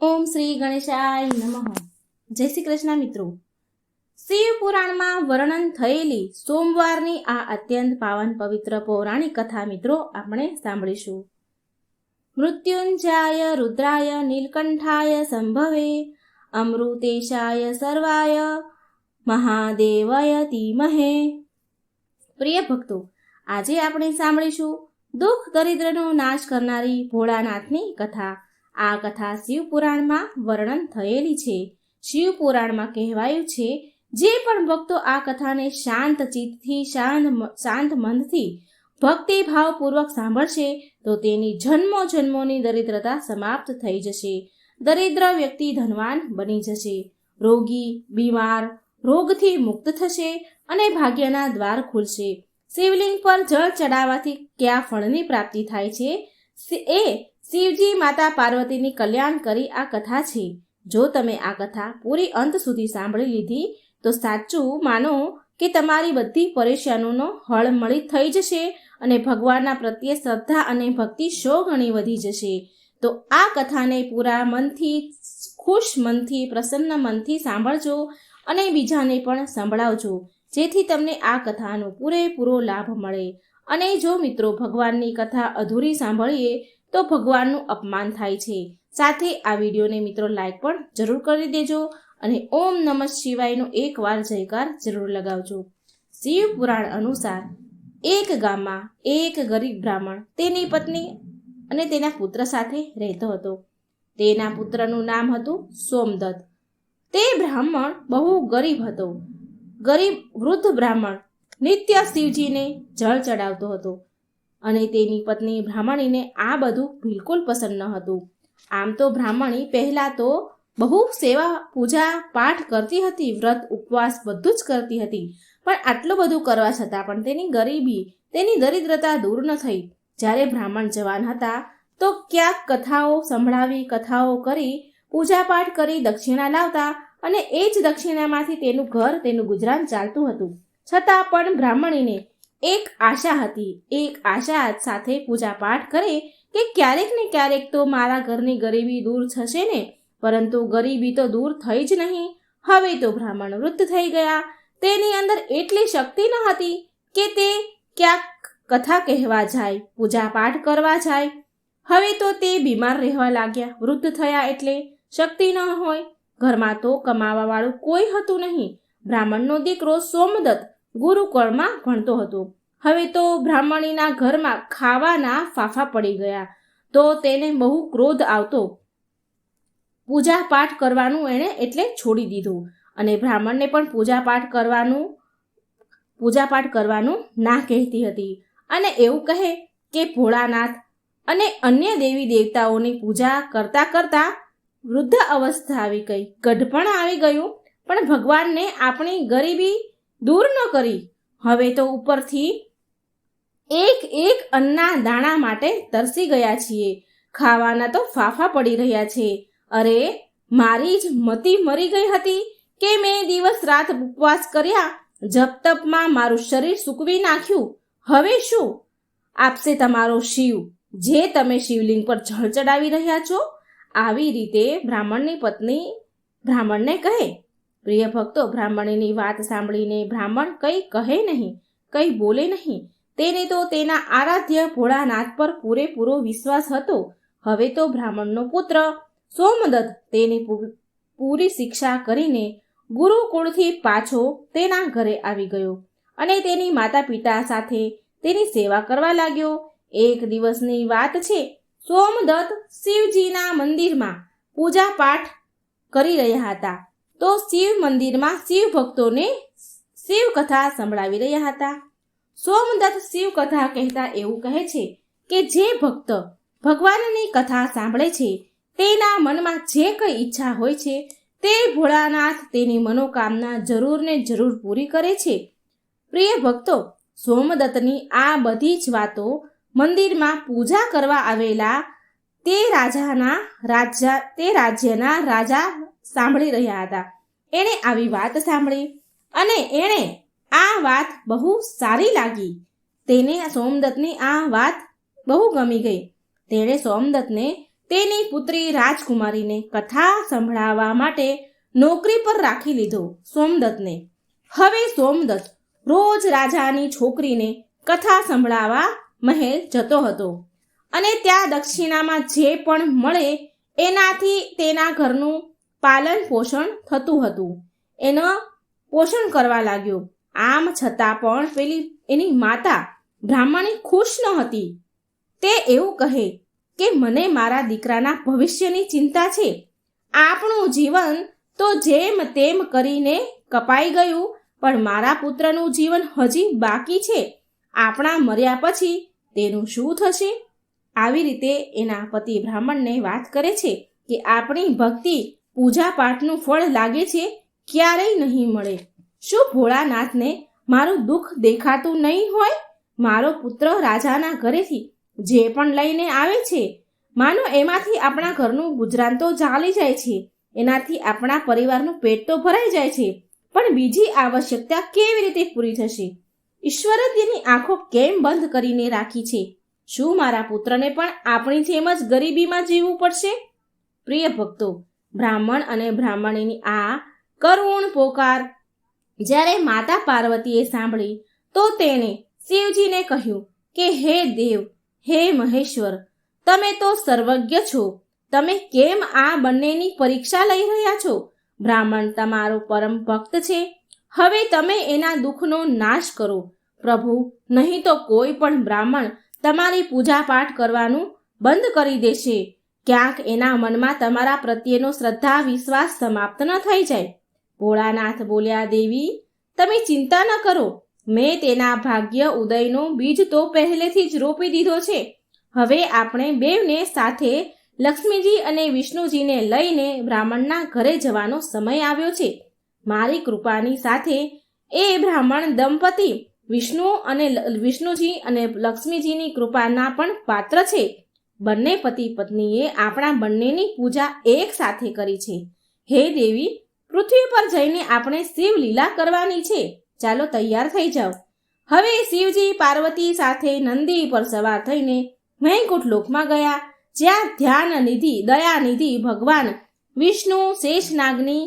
ઓમ શ્રી ગણેશાય નમઃ. જય શ્રી કૃષ્ણ મિત્રો. શિવ પુરાણમાં વર્ણન થયેલી સોમવારની આ અત્યંત પાવન પવિત્ર પૌરાણિક કથા મિત્રો આપણે સાંભળીશું. મૃત્યુંજયાય રુદ્રાય નીલકંઠાય સંભવે અમૃતેશાય સર્વાય મહાદેવાય ધીમહે. પ્રિય ભક્તો, આજે આપણે સાંભળીશું દુઃખ દરિદ્રનો નાશ કરનારી ભોળાનાથની કથા. આ કથા શિવપુરાણમાં વર્ણન થયેલી છે. શિવપુરાણમાં કહેવાયું છે, જે પણ ભક્તો આ કથાને શાંત ચિત્તથી શાંત મનથી ભક્તિભાવપૂર્વક સાંભળશે તો તેની જન્મો જન્મોની દરિદ્રતા સમાપ્ત થઈ જશે. દરિદ્ર વ્યક્તિ ધનવાન બની જશે. રોગી બીમાર રોગથી મુક્ત થશે અને ભાગ્યના દ્વાર ખુલશે. શિવલિંગ પર જળ ચડાવવાથી કયા ફળની પ્રાપ્તિ થાય છે એ શિવજી માતા પાર્વતીની કલ્યાણ કરી આ કથા છે. જો તમે આ કથા પૂરી અંત સુધી સાંભળી લીધી તો સાચું માનો કે તમારી બધી પરેશાનીનો હળ મળી થઈ જશે અને ભગવાનના પ્રત્યે શ્રદ્ધા અને ભક્તિ 100 ગણી વધી જશે. તો આ કથાને પૂરા મનથી, ખુશ મનથી, પ્રસન્ન મનથી સાંભળજો અને બીજાને પણ સંભળાવજો, જેથી તમને આ કથાનો પૂરેપૂરો લાભ મળે. અને જો મિત્રો ભગવાનની કથા અધૂરી સાંભળીએ તો ભગવાનનું અપમાન થાય છે. સાથે આ વિડીયોને મિત્રો લાઈક પણ જરૂર કરી દેજો અને ઓમ નમઃ શિવાયનો એકવાર જયકાર જરૂર લગાવજો. શિવ પુરાણ અનુસાર એક ગામમાં એક ગરીબ બ્રાહ્મણ તેની પત્ની અને તેના પુત્ર સાથે રહેતો હતો. તેના પુત્રનું નામ હતું સોમદત્ત. તે બ્રાહ્મણ બહુ ગરીબ હતો. ગરીબ વૃદ્ધ બ્રાહ્મણ નિત્ય શિવજીને જળ ચડાવતો હતો અને તેની પત્ની બ્રાહ્મણીને આ બધું બિલકુલ પસંદ ન હતું. આમ તો બ્રાહ્મણી પહેલા તો બહુ સેવા પૂજા પાઠ કરતી હતી, વ્રત ઉપવાસ બધું જ કરતી હતી, પણ આટલું બધું કરવા છતાં પણ તેની ગરીબી, તેની દરિદ્રતા દૂર ન થઈ. જ્યારે બ્રાહ્મણ જવાન હતા તો ક્યાંક કથાઓ સંભળાવી, કથાઓ કરી, પૂજા પાઠ કરી દક્ષિણા લાવતા અને એ જ દક્ષિણામાંથી તેનું ઘર, તેનું ગુજરાન ચાલતું હતું. છતાં પણ બ્રાહ્મણીને એક આશા હતી. એક આશા સાથે પૂજા પાઠ કરે કે ક્યારેક ને ક્યારેક તો મારા ઘરની ગરીબી દૂર થશે ને. પરંતુ ગરીબી તો દૂર થઈ જ નહીં. હવે તો બ્રાહ્મણ વૃદ્ધ થઈ ગયા. તેની અંદર એટલી શક્તિ ન હતી કે તે ક્યાંક કથા કહેવા જાય, પૂજા પાઠ કરવા જાય. હવે તો તે બીમાર રહેવા લાગ્યા. વૃદ્ધ થયા એટલે શક્તિ ન હોય. ઘરમાં તો કમાવા વાળું કોઈ હતું નહીં. બ્રાહ્મણનો દીકરો સોમદત્ત ગુરુકુળમાં ભણતો હતો. હવે તો બ્રાહ્મણીના ઘરમાં ખાવાના ફાફા પડી ગયા તો તેને બહુ ક્રોધ આવતો. પૂજા પાઠ કરવાનું એણે એટલે છોડી દીધું અને બ્રાહ્મણને પણ પૂજા પાઠ કરવાનું ના કહેતી હતી અને એવું કહે કે ભોળાનાથ અને અન્ય દેવી દેવતાઓની પૂજા કરતા કરતા વૃદ્ધ અવસ્થા આવી ગઈ, ગઢપણ આવી ગયું, પણ ભગવાનને આપણી ગરીબી દૂર ન કરી. હવે તો ઉપરથી એક અન્નના દાણા માટે તરસી ગયા છીએ. ખાવાના તો ફાફા પડી રહ્યા છે. અરે, મારી જ મતિ મરી ગઈ હતી કે મેં દિવસ રાત ઉપવાસ કર્યા, જપ તપમાં મારું શરીર સૂકવી નાખ્યું. હવે શું આપશે તમારો શિવ, જે તમે શિવલિંગ પર જળ ચડાવી રહ્યા છો? આવી રીતે બ્રાહ્મણની પત્ની બ્રાહ્મણને કહે. પ્રિય ભક્તો, બ્રાહ્મણીની વાત સાંભળીને બ્રાહ્મણ કંઈ કહે નહીં, કંઈ બોલે નહીં. તેને તો તેના આરાધ્ય ભોળાનાથ પર પૂરેપૂરો વિશ્વાસ હતો. હવે તો બ્રાહ્મણનો પુત્ર સોમદત્ત તેને પૂરી શિક્ષા કરીને ગુરુકુળથી પાછો તેના ઘરે આવી ગયો અને તેની માતા પિતા સાથે તેની સેવા કરવા લાગ્યો. એક દિવસની વાત છે. સોમદત્ત શિવજીના મંદિરમાં પૂજા પાઠ કરી રહ્યા હતા તો શિવ મંદિરમાં શિવ ભક્તોને શિવ કથા સંભળાવી રહ્યા હતા. સોમદત્ત શિવ કથા કહેતા એવું કહે છે કે જે ભક્ત ભગવાનની કથા સાંભળે છે તેના મનમાં જે કંઈ ઈચ્છા હોય છે તે ભોળાનાથ તેની મનોકામના જરૂર ને જરૂર પૂરી કરે છે. પ્રિય ભક્તો, સોમદત્તની આ બધી જ વાતો મંદિરમાં પૂજા કરવા આવેલા તે રાજ્યના રાજા સાંભળી રહ્યા હતા. એણે આવી વાત સાંભળી અને એણે આ વાત બહુ સારી લાગી. તેને સોમદત્તની આ વાત બહુ ગમી ગઈ. તેણે સોમદત્તને તેની પુત્રી રાજકુમારીને કથા સંભળાવવા માટે નોકરી પર રાખી લીધો સોમદત્તને. હવે સોમદત્ત રોજ રાજાની છોકરીને કથા સંભળાવવા મહેલ જતો હતો અને ત્યાં દક્ષિણામાં જે પણ મળે એનાથી તેના ઘરનું પાલન પોષણ થતું હતું. એનો પોષણ કરવા લાગ્યો. આમ છતાં પણ પેલી એની માતા બ્રાહ્મણી ખુશ ન હતી. તે એવું કહે કે મને મારા દીકરાના ભવિષ્યની ચિંતા છે. આપણું જીવન તો જેમ તેમ કરીને કપાઈ ગયું, પણ મારા પુત્રનું જીવન હજી બાકી છે. આપણા મર્યા પછી તેનું શું થશે? આવી રીતે એના પતિ બ્રાહ્મણને વાત કરે છે કે આપણી ભક્તિ પૂજા પાઠનું ફળ લાગે છે, ક્યારેય નહીં મળે. શું ભોળાનાથને મારું દુઃખ દેખાતું નહીં હોય? મારો પુત્ર રાજાના ઘરેથી જે પણ લઈને આવે છે, માનો એમાંથી આપણા ઘરનું ગુજરાન તો ચાલી જાય છે, એનાથી આપણા પરિવારનું પેટ તો ભરાઈ જાય છે, પણ બીજી આવશ્યકતા કેવી રીતે પૂરી થશે? ઈશ્વરે તેની આંખો કેમ બંધ કરીને રાખી છે? શું મારા પુત્રને પણ આપણી જેમ જ ગરીબીમાં જીવવું પડશે? પ્રિય ભક્તો, બ્રાહ્મણ અને બ્રાહ્મણીની આ કરુણ પોકાર જ્યારે માતા પાર્વતીએ સાંભળી તો તેણે શિવજીને કહ્યું કે હે દેવ, હે મહેશ્વર, તમે તો સર્વજ્ઞ છો. તમે કેમ આ બંનેની પરીક્ષા લઈ રહ્યા છો? બ્રાહ્મણ તમારો પરમ ભક્ત છે. હવે તમે એના દુઃખનો નાશ કરો પ્રભુ, નહીં તો કોઈ પણ બ્રાહ્મણ તમારી પૂજા પાઠ કરવાનું બંધ કરી દેશે. ક્યાંક એના મનમાં તમારા પ્રત્યેનો શ્રદ્ધા વિશ્વાસ સમાપ્ત ન થઈ જાય. ભોળાનાથ બોલ્યા, દેવી તમે ચિંતા ન કરો. મેં તેના ભાગ્ય ઉદયનો બીજ તો પહેલેથી જ રોપી દીધો છે. હવે આપણે બેવને સાથે લક્ષ્મીજી અને વિષ્ણુજીને લઈને બ્રાહ્મણના ઘરે જવાનો સમય આવ્યો છે. મારી કૃપાની સાથે એ બ્રાહ્મણ દંપતી વિષ્ણુજી અને લક્ષ્મીજીની કૃપાના પણ પાત્ર છે. બંને પતિ પત્નીએ આપણા બંનેની પૂજા એક સાથે કરી છે. હે દેવી, પૃથ્વી પર જઈને આપણે શિવ લીલા કરવાની છે. ચાલો તૈયાર થઈ જાઓ. હવે શિવજી પાર્વતી સાથે નંદી પર સવાર થઈને વૈકુંઠ લોકમાં ગયા, જ્યાં ધ્યાનનિધિ દયાનિધિ ભગવાન વિષ્ણુ શેષનાગની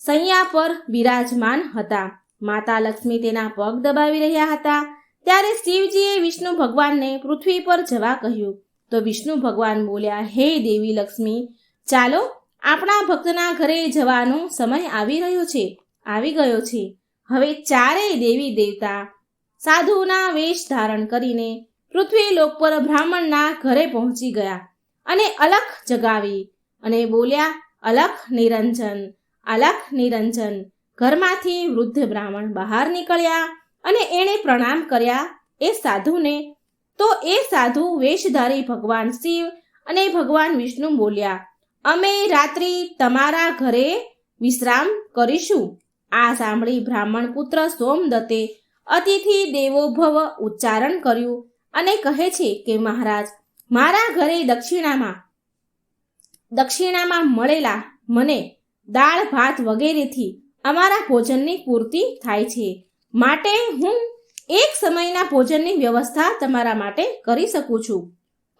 સૈયા પર બિરાજમાન હતા. માતા લક્ષ્મી તેના પગ દબાવી રહ્યા હતા. ત્યારે શિવજીએ વિષ્ણુ ભગવાનને પૃથ્વી પર જવા કહ્યું તો વિષ્ણુ ભગવાન બોલ્યા, હે દેવી લક્ષ્મી, ચાલો આપણા ભક્તના ઘરે જવાનો સમય આવી ગયો છે. હવે ચારેય દેવી દેવતા સાધુના વેશ ધારણ કરીને પૃથ્વી લોક પર બ્રાહ્મણના ઘરે પહોંચી ગયા અને અલખ જગાવી અને બોલ્યા, અલખ નિરંજન, અલખ નિરંજન. ઘરમાંથી વૃદ્ધ બ્રાહ્મણ બહાર નીકળ્યા અને એણે પ્રણામ કર્યા એ સાધુને. તો એ સાધુ વેશધારી ભગવાન શિવ અને ભગવાન વિષ્ણુ બોલ્યા, અમે રાત્રિ તમારા ઘરે વિશ્રામ કરીશું. આ સાંભળી બ્રાહ્મણ પુત્ર સોમદત્તે અતિથિ દેવો ભવ ઉચ્ચારણ કર્યું અને કહે છે કે મહારાજ, મારા ઘરે દક્ષિણામાં મળેલા મને દાળ ભાત વગેરેથી અમારા ભોજનની પૂર્તિ થાય છે, માટે હું એક સમયના ભોજનની વ્યવસ્થા તમારા માટે કરી શકું છું.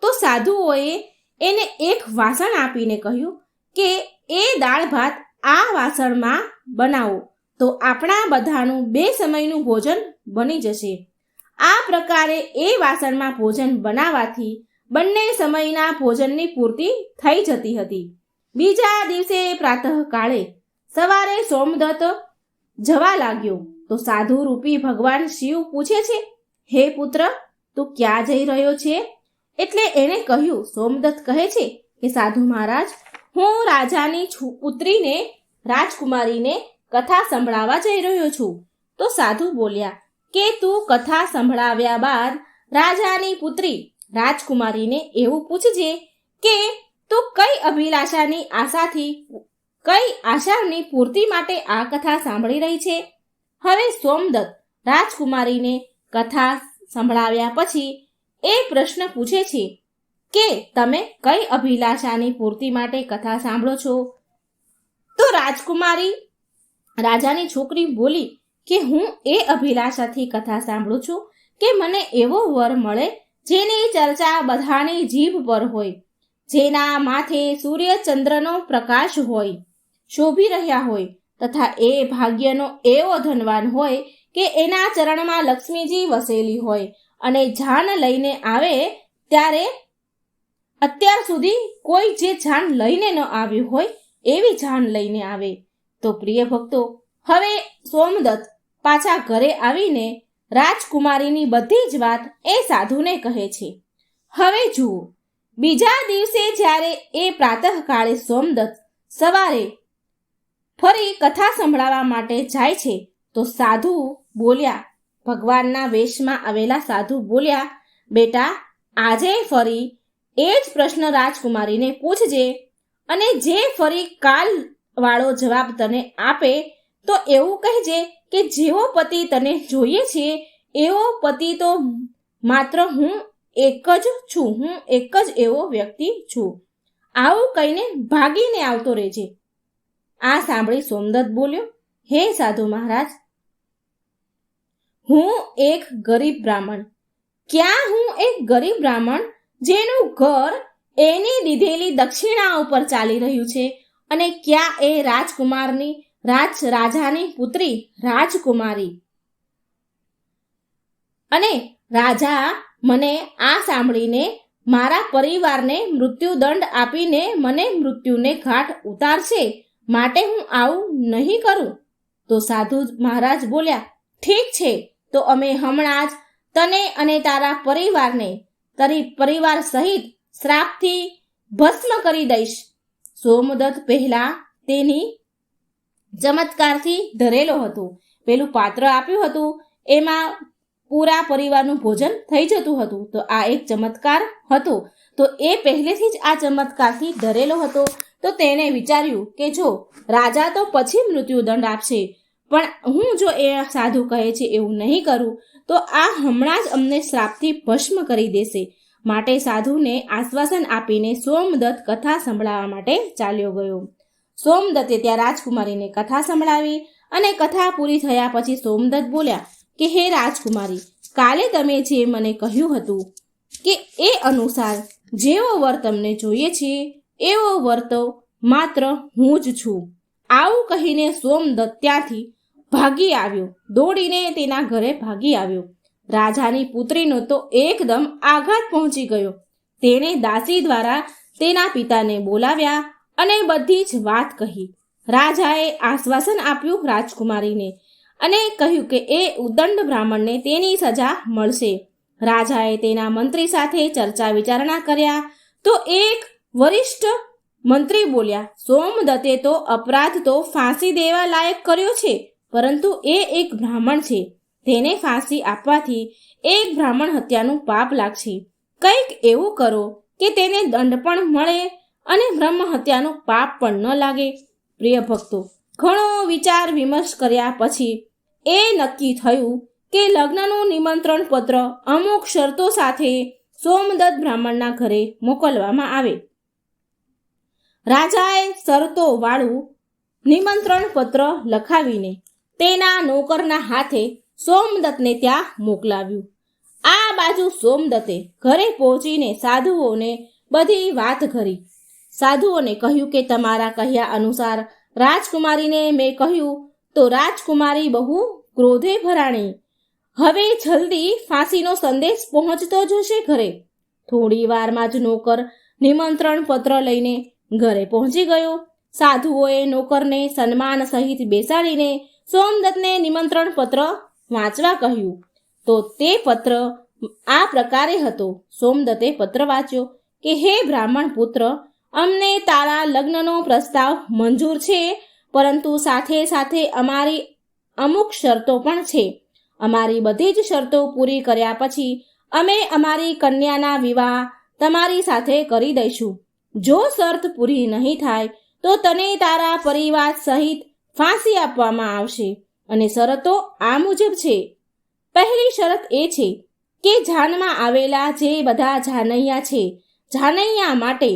તો સાધુઓએ એને એક વાસણ આપીને કહ્યું કે એ દાળ ભાત આ વાસણમાં બનાવો તો આપણા બધાનું 2 સમયનું ભોજન બની જશે. આ પ્રકારે એ વાસણમાં ભોજન બનાવવાથી બંને સમયના ભોજનની પૂર્તિ થઈ જતી હતી. બીજા દિવસે પ્રાતઃકાળે સવારે સોમદત્ત જવા લાગ્યો તો સાધુ રૂપી ભગવાન શિવ પૂછે છે, હે પુત્ર, તું ક્યાં જઈ રહ્યો છે? એટલે એણે કહ્યું, સોમદત્ત કહે છે કે સાધુ મહારાજ, હું રાજાની પુત્રીને રાજકુમારીને કથા સંભળાવવા જઈ રહ્યો છું. તો સાધુ બોલ્યા કે તું કથા સંભળાવ્યા બાદ રાજાની પુત્રી રાજકુમારીને એવું પૂછજે કે તું કઈ આશાની પૂર્તિ માટે આ કથા સાંભળી રહી છે. હવે સોમદત્ત રાજકુમારીને કથા સંભળાવ્યા પછી એ પ્રશ્ન પૂછે છે કે તમે કઈ અભિલાષાની પૂર્તિ માટે કથા સાંભળો છો? તો રાજકુમારી રાજાની છોકરી બોલી કે હું એ અભિલાષાથી કથા સાંભળું છું કે મને એવો વર મળે જેની ચર્ચા બધાની જીભ પર હોય, જેના માથે સૂર્ય ચંદ્રનો પ્રકાશ હોય, શોભી રહ્યા હોય તથા એ ભાગ્યનો એવો ધનવાન હોય કે એના ચરણમાં લક્ષ્મીજી વસેલી હોય અને જાન લઈને આવે ત્યારે અત્યાર સુધી કોઈ જે જાન લઈને ન આવ્યું હોય એવી જાન લઈને આવે. તો પ્રિય ભક્તો, હવે સોમદત્ત પાછા ઘરે આવીને રાજકુમારીની બધી જ વાત એ સાધુને કહે છે. હવે જુઓ, બીજા દિવસે જ્યારે એ પ્રાતઃકાળે સોમદત્ત સવારે ફરી કથા સંભળાવવા માટે જાય છે તો સાધુ બોલ્યા, ભગવાનના વેશમાં આવેલા સાધુ બોલ્યા, બેટા, આજે ફરી એ જ પ્રશ્ન રાજકુમારીને પૂછજે અને જે ફરી કાલ વાળો જવાબ તને આપે તો એવું કહેજે કે જેવો પતિ તને જોઈએ છે એવો પતિ તો માત્ર હું એક જ છું, હું એક જ એવો વ્યક્તિ છું. આવું કહીને ભાગીને આવતો રહેજે. આ સાંભળી સોમદત્ત બોલ્યો, હે સાધુ મહારાજ, હું એક ગરીબ બ્રાહ્મણ. ક્યાં હું એક ગરીબ બ્રાહ્મણ જેનું ઘર એની દીધેલી દક્ષિણા ઉપર ચાલી રહ્યું છે, અને ક્યાં એ રાજકુમારની રાજાની પુત્રી રાજકુમારી. અને રાજા મને આ સાંભળીને મારા પરિવારને મૃત્યુદંડ આપીને મને મૃત્યુને ઘાટ ઉતારશે, માટે હું આવું નહીં કરું. તો સાધુ મહારાજ બોલ્યા, ઠીક છે, તો અમે હમણાં જ તને અને તારા પરિવારને તારી પરિવાર સહિત શ્રાપથી ભસ્મ કરી દઈશ. સોમદત્ત પહેલા તેની ચમત્કારથી ધરેલો હતો. પેલું પાત્ર આપ્યું હતું એમાં પૂરા પરિવારનું ભોજન થઈ જતું હતું. તો આ એક ચમત્કાર હતો. તો એ પહેલેથી જ આ ચમત્કારથી ધરેલો હતો. તો તેણે વિચાર્યું કે જો રાજા તો પછી મૃત્યુદંડ આપશે, પણ હું જો એ સાધુ કહે છે એવું નહીં કરું તો આ હમણાં જ અમને શ્રાપથી ભસ્મ કરી દેશે. માટે સાધુને આશ્વાસન આપીને સોમદત્ત કથા સંભળાવવા માટે ચાલ્યો ગયો. સોમદત્તે ત્યાં રાજકુમારીને કથા સંભળાવી અને કથા પૂરી થયા પછી સોમદત્ત બોલ્યા કે હે રાજકુમારી, કાલે તમે જે મને કહ્યું હતું કે એ અનુસાર જેવો વર તમને જોઈએ છે એવો વર તો માત્ર હું જ છું. આવું કહીને સોમદત્ત ત્યાંથી ભાગી આવ્યો, દોડીને તેના ઘરે ભાગી આવ્યો. રાજાની પુત્રીનો તો એકદમ આઘાત પહોંચી ગયો. તેણે દાસી દ્વારા તેના પિતાને બોલાવ્યા અને બધી જ વાત કહી. રાજાએ આશ્વાસન આપ્યું રાજકુમારીને અને કહ્યું કે એ ઉદંડ બ્રાહ્મણને તેની સજા મળશે. રાજાએ તેના મંત્રી સાથે ચર્ચા વિચારણા કર્યા તો એક વરિષ્ઠ મંત્રી બોલ્યા, સોમદત્તે તો અપરાધ તો ફાંસી દેવા લાયક કર્યો છે, પરંતુ એ એક બ્રાહ્મણ છે, તેને ફાંસી આપવાથી એક બ્રાહ્મણ હત્યાનું પાપ લાગશે. કંઈક એવું કરો કે તેને દંડ પણ મળે અને બ્રહ્મ હત્યાનું પાપ પણ ન લાગે. પ્રિય ભક્તો, ઘણો વિચાર વિમર્શ કર્યા પછી એ નક્કી થયું કે લગ્નનું નિમંત્રણ પત્ર અમુક શરતો સાથે સોમદત્ત બ્રાહ્મણના ઘરે મોકલવામાં આવે. રાજાએ શરતો વાળું નિમંત્રણ પત્ર લખાવીને તેના નોકરના હાથે સોમદત્તને ત્યાં મોકલાવ્યું. આ બાજુ સોમદત્તે ઘરે પહોંચીને સાધુઓને બધી વાત કરી. સાધુઓને કહ્યું કે તમારા કહ્યા અનુસાર રાજકુમારીને મેં કહ્યું તો રાજકુમારી બહુ ક્રોધે ભરાણી. હવે જલ્દી ફાંસીનો સંદેશ પહોંચતો જશે ઘરે. થોડી વારમાં જ નોકર નિમંત્રણ પત્ર લઈને ઘરે પહોંચી ગયો. સાધુઓએ નોકરને સન્માન સહિત બેસાડીને સોમદત્તને નિમંત્રણ પત્ર વાંચવા કહ્યું. તો તે પત્ર આ પ્રકારે હતો. સોમદત્તે પત્ર વાંચ્યો કે હે બ્રાહ્મણ પુત્ર, અમને તારા લગ્નનો પ્રસ્તાવ મંજૂર છે, પરંતુ સાથે સાથે અમારી અમુક શરતો પણ છે. અમારી બધી જ શરતો પૂરી કર્યા પછી અમે અમારી કન્યાના વિવાહ તમારી સાથે કરી દઈશું. જો શરત પૂરી નહીં થાય તો તને તારા પરિવાર સહિત ફાંસી આપવામાં આવશે. અને શરતો આ મુજબ છે. પહેલી શરત એ છે કે જાનમાં આવેલા જે બધા જાનૈયા છે, જાનૈયા માટે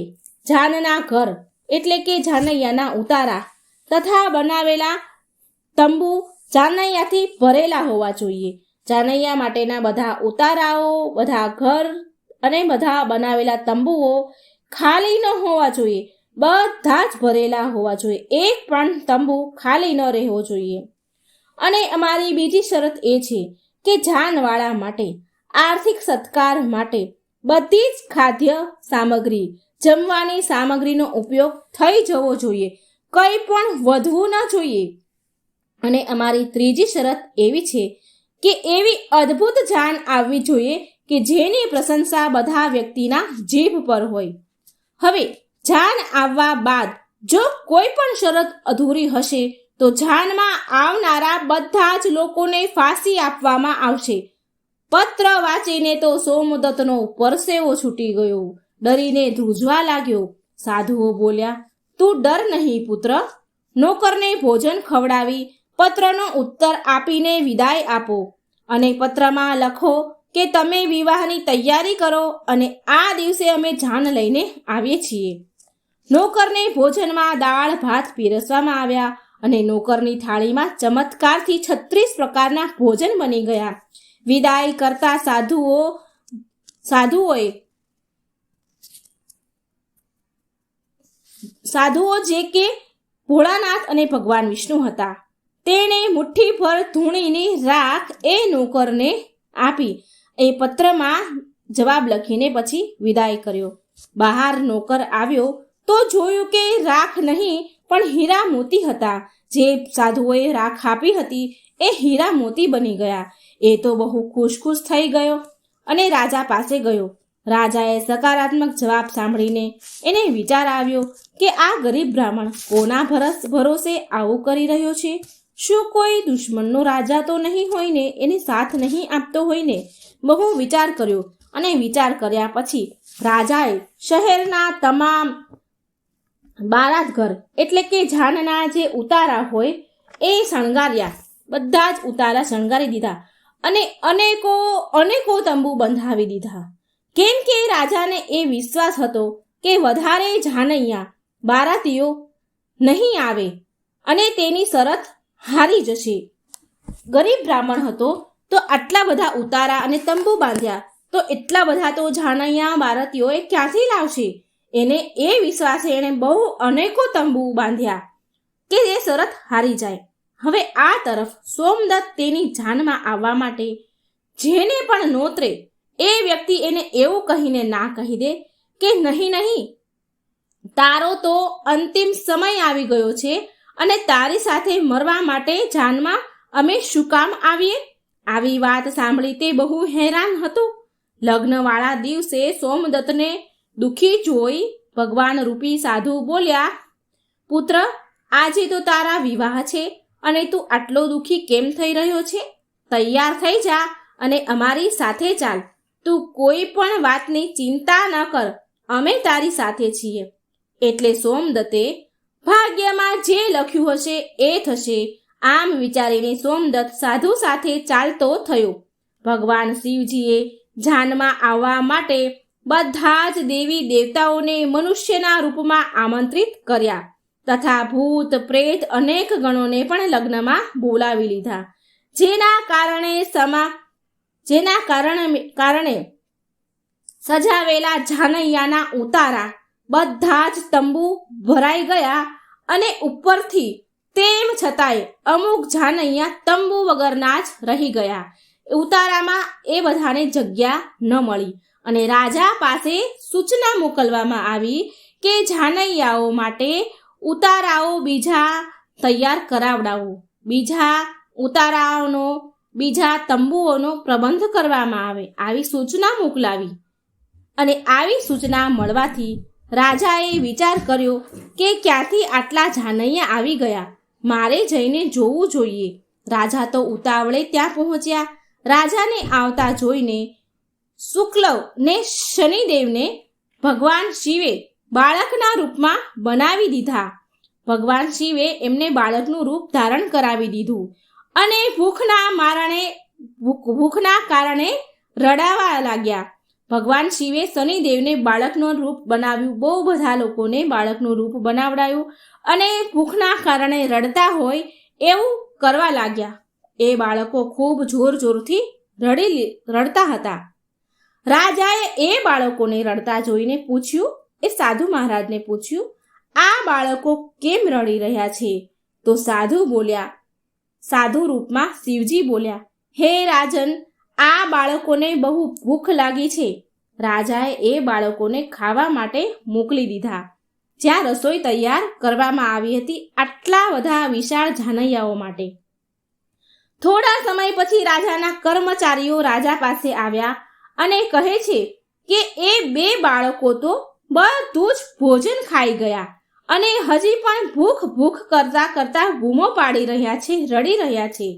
જાનના ઘર એટલે કે જાનૈયાના ઉતારા તથા બનાવેલા તંબુ જાનૈયાથી ભરેલા હોવા જોઈએ. જાનૈયા માટેના બધા ઉતારાઓ, બધા ઘર અને બધા બનાવેલા તંબુઓ ખાલી ન હોવા જોઈએ, બધા જ ભરેલા હોવા જોઈએ, એક પણ તંબુ ખાલી ન રહેવો જોઈએ. અને અમારી બીજી શરત એ છે કે જાનવાળા માટે, આર્થિક સત્કાર માટે બધી જ ખાદ્ય સામગ્રી, જમવાની સામગ્રીનો ઉપયોગ થઈ જવો જોઈએ, કંઈ પણ વધવું ન જોઈએ. અને અમારી ત્રીજી શરત એવી છે કે એવી અદ્ભુત જાન આવવી જોઈએ કે જેની પ્રશંસા બધા વ્યક્તિના જીભ પર હોય. હવે જાન આવવા બાદ જો કોઈ પણ શરત અધૂરી હશે તો જાનમાં આવનારા બધા જ લોકોને ફાંસી આપવામાં આવશે. પત્ર વાંચીને તો સોમદત્તનો પરસેવો છૂટી ગયો, ડરીને ધ્રુજવા લાગ્યો. સાધુઓ બોલ્યા, તું ડર નહીં પુત્ર, નોકરને ભોજન ખવડાવી પત્રનો ઉત્તર આપીને વિદાય આપો અને પત્રમાં લખો કે તમે વિવાહની તૈયારી કરો અને આ દિવસે અમે જાન લઈને આવીએ છીએ. નોકરને ભોજનમાં દાળ ભાત પીરસવામાં આવ્યા અને નોકરની થાળીમાં ચમત્કારથી 36 પ્રકારના ભોજન બની ગયા. વિદાય કરતા સાધુઓ જે કે ભોળાનાથ અને ભગવાન વિષ્ણુ હતા, તેણે મુઠ્ઠી ભર ધૂણીની રાખ એ નોકરને આપી એ પત્રમાં જવાબ લખીને પછી વિદાય કર્યો. બહાર નોકર આવ્યો તો જોયું કે રાખ નહીં પણ હીરા મોતી હતા. જે સાધુઓએ રાખ આપી હતી એ હીરા મોતી બની ગયા. એ તો બહુ ખુશ થઈ ગયો અને રાજા પાસે ગયો. રાજાએ સકારાત્મક જવાબ સાંભળીને એને વિચાર આવ્યો કે આ ગરીબ બ્રાહ્મણ કોના ભરોસે આવું કરી રહ્યો છે? શું કોઈ દુશ્મનનો રાજા તો નહીં હોય ને, એને સાથ નહીં આપતો હોય ને? બહુ વિચાર કર્યો અને વિચાર કર્યા પછી રાજાએ શહેરના તમામ બારાત ઘર એટલે કે જાનના જે ઉતારા હોય એ શણગાર્યા. બધા જ ઉતારા શણગારી દીધા અને અનેકો તંબુ બંધાવી દીધા. કેમ કે રાજાને એ વિશ્વાસ હતો કે વધારે જાનૈયા બારાતીઓ નહીં આવે અને તેની શરત હારી જશે. ગરીબ બ્રાહ્મણ હતો તો આટલા બધા ઉતારા અને તંબુ બાંધ્યા તો એટલા બધા તો જાનૈયા બારાતીઓએ ક્યાંથી લાવશે? એને એ વિશ્વાસે એણે બહુ અનેકો તંબુ બાંધ્યા કે એ શરત હારી જાય. હવે આ તરફ સોમદત્ત તેની જાનમાં આવવા માટે જેને પણ નોતરે એ વ્યક્તિ એને એવું કહીને ના કહી દે કે નહીં, તારો તો અંતિમ સમય આવી ગયો છે અને તારી સાથે મરવા માટે જાનમાં અમે શું કામ આવીએ? આવી વાત સાંભળી તે બહુ હેરાન હતો. લગ્નવાળા દિવસે સોમદત્તને દુઃખી જોઈ ભગવાન રૂપી સાધુ બોલ્યા, પુત્ર, આજે તો તારા વિવાહ છે અને તું આટલો દુઃખી કેમ થઈ રહ્યો છે? તૈયાર થઈ જા અને અમારી સાથે ચાલ. તું કોઈ પણ વાતની ચિંતા ન કર, અમે તારી સાથે છીએ. એટલે સોમદત્તે ભાગ્યમાં જે લખ્યું હશે એ થશે આમ વિચારીને સોમદત્ત સાધુ સાથે ચાલતો થયો. ભગવાન શિવજીએ જાનમાં આવવા માટે બધા જ દેવી દેવતાઓને મનુષ્યના રૂપમાં આમંત્રિત કર્યા તથા ભૂત પ્રેત અનેક ગણોને પણ લગ્નમાં બોલાવી લીધા. જેના કારણે સજાવેલા જાનૈયાના ઉતારા બધા જ તંબુ ભરાઈ ગયા અને ઉપરથી તેમ છતાંય અમુક જાનૈયા તંબુ વગરના જ રહી ગયા. ઉતારામાં એ બધાને જગ્યા ન મળી અને રાજા પાસે સૂચના મોકલવામાં આવી કે જાનૈયાઓ માટે ઉતારાઓ બીજા તૈયાર કરાવડાવો, બીજા તંબુઓનો પ્રબંધ કરવામાં આવે, આવી સૂચના મોકલાવી. અને આવી સૂચના મળવાથી રાજાએ વિચાર કર્યો કે ક્યાંથી આટલા જાનૈયા આવી ગયા, મારે જઈને જોવું જોઈએ. રાજા તો ઉતાવળે ત્યાં પહોંચ્યા. રાજાને આવતા જોઈને શુક્લવ ને શનિદેવને ભગવાન શિવે બાળકના રૂપમાં બનાવી દીધા. ભગવાન શિવે એમને બાળકનું રૂપ ધારણ કરાવી દીધું અને ભૂખના કારણે રડાવા લાગ્યા. ભગવાન શિવે શનિદેવને બાળકનું રૂપ બનાવ્યું. બહુ બધા લોકોને બાળકનું રૂપ બનાવડાયું અને ભૂખના કારણે રડતા હોય એવું કરવા લાગ્યા. એ બાળકો ખૂબ જોરથી રડતા હતા. રાજાએ એ બાળકોને રડતા જોઈને પૂછ્યું, એ સાધુ મહારાજને પૂછ્યું, આ બાળકો કેમ રડી રહ્યા છે? તો સાધુ બોલ્યા, સાધુ રૂપમાં શિવજી બોલ્યા, હે રાજન, આ બાળકોને બહુ ભૂખ લાગી છે. રાજાએ એ બાળકોને ખાવા માટે મોકલી દીધા. જ્યાં રસોઈ તૈયાર કરવામાં આવી હતી આટલા બધા વિશાળ જાનૈયાઓ માટે. થોડા સમય પછી રાજાના કર્મચારીઓ રાજા પાસે આવ્યા અને કહે છે કે એ 2 બાળકો તો બધું જ ભોજન ખાઈ ગયા અને હજી પણ ભૂખ ભૂખ કરતા કરતા બૂમો પાડી રહ્યા છે, રડી રહ્યા છે.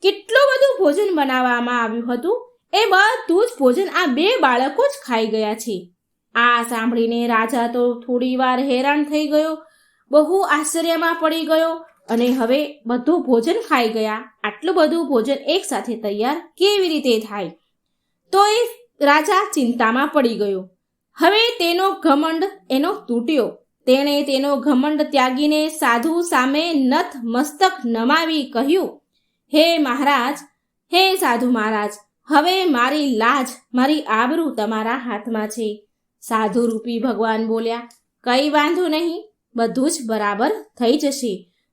કેટલું બધું ભોજન બનાવવામાં આવ્યું હતું, એ બધું જ ભોજન આ 2 બાળકો જ ખાઈ ગયા છે. આ સાંભળીને રાજા તો થોડી વાર હેરાન થઈ ગયો, બહુ આશ્ચર્યમાં પડી ગયો અને હવે બધું ભોજન ખાઈ ગયા. આટલું બધું ભોજન એક સાથે તૈયાર કેવી રીતે થાય? તો એ રાજા ચિંતામાં પડી ગયો. હવે તેનો ઘમંડ એનો તૂટ્યો. તેણે તેનો ઘમંડ ત્યાગીને સાધુ સામે નત મસ્તક નમાવી કહ્યું, હે મહારાજ, હે સાધુ મહારાજ, હવે મારી લાજ, મારી આબરૂ તમારા હાથમાં છે. સાધુ રૂપી ભગવાન બોલ્યા, કઈ વાંધો નહીં, બધું જ બરાબર થઈ જશે.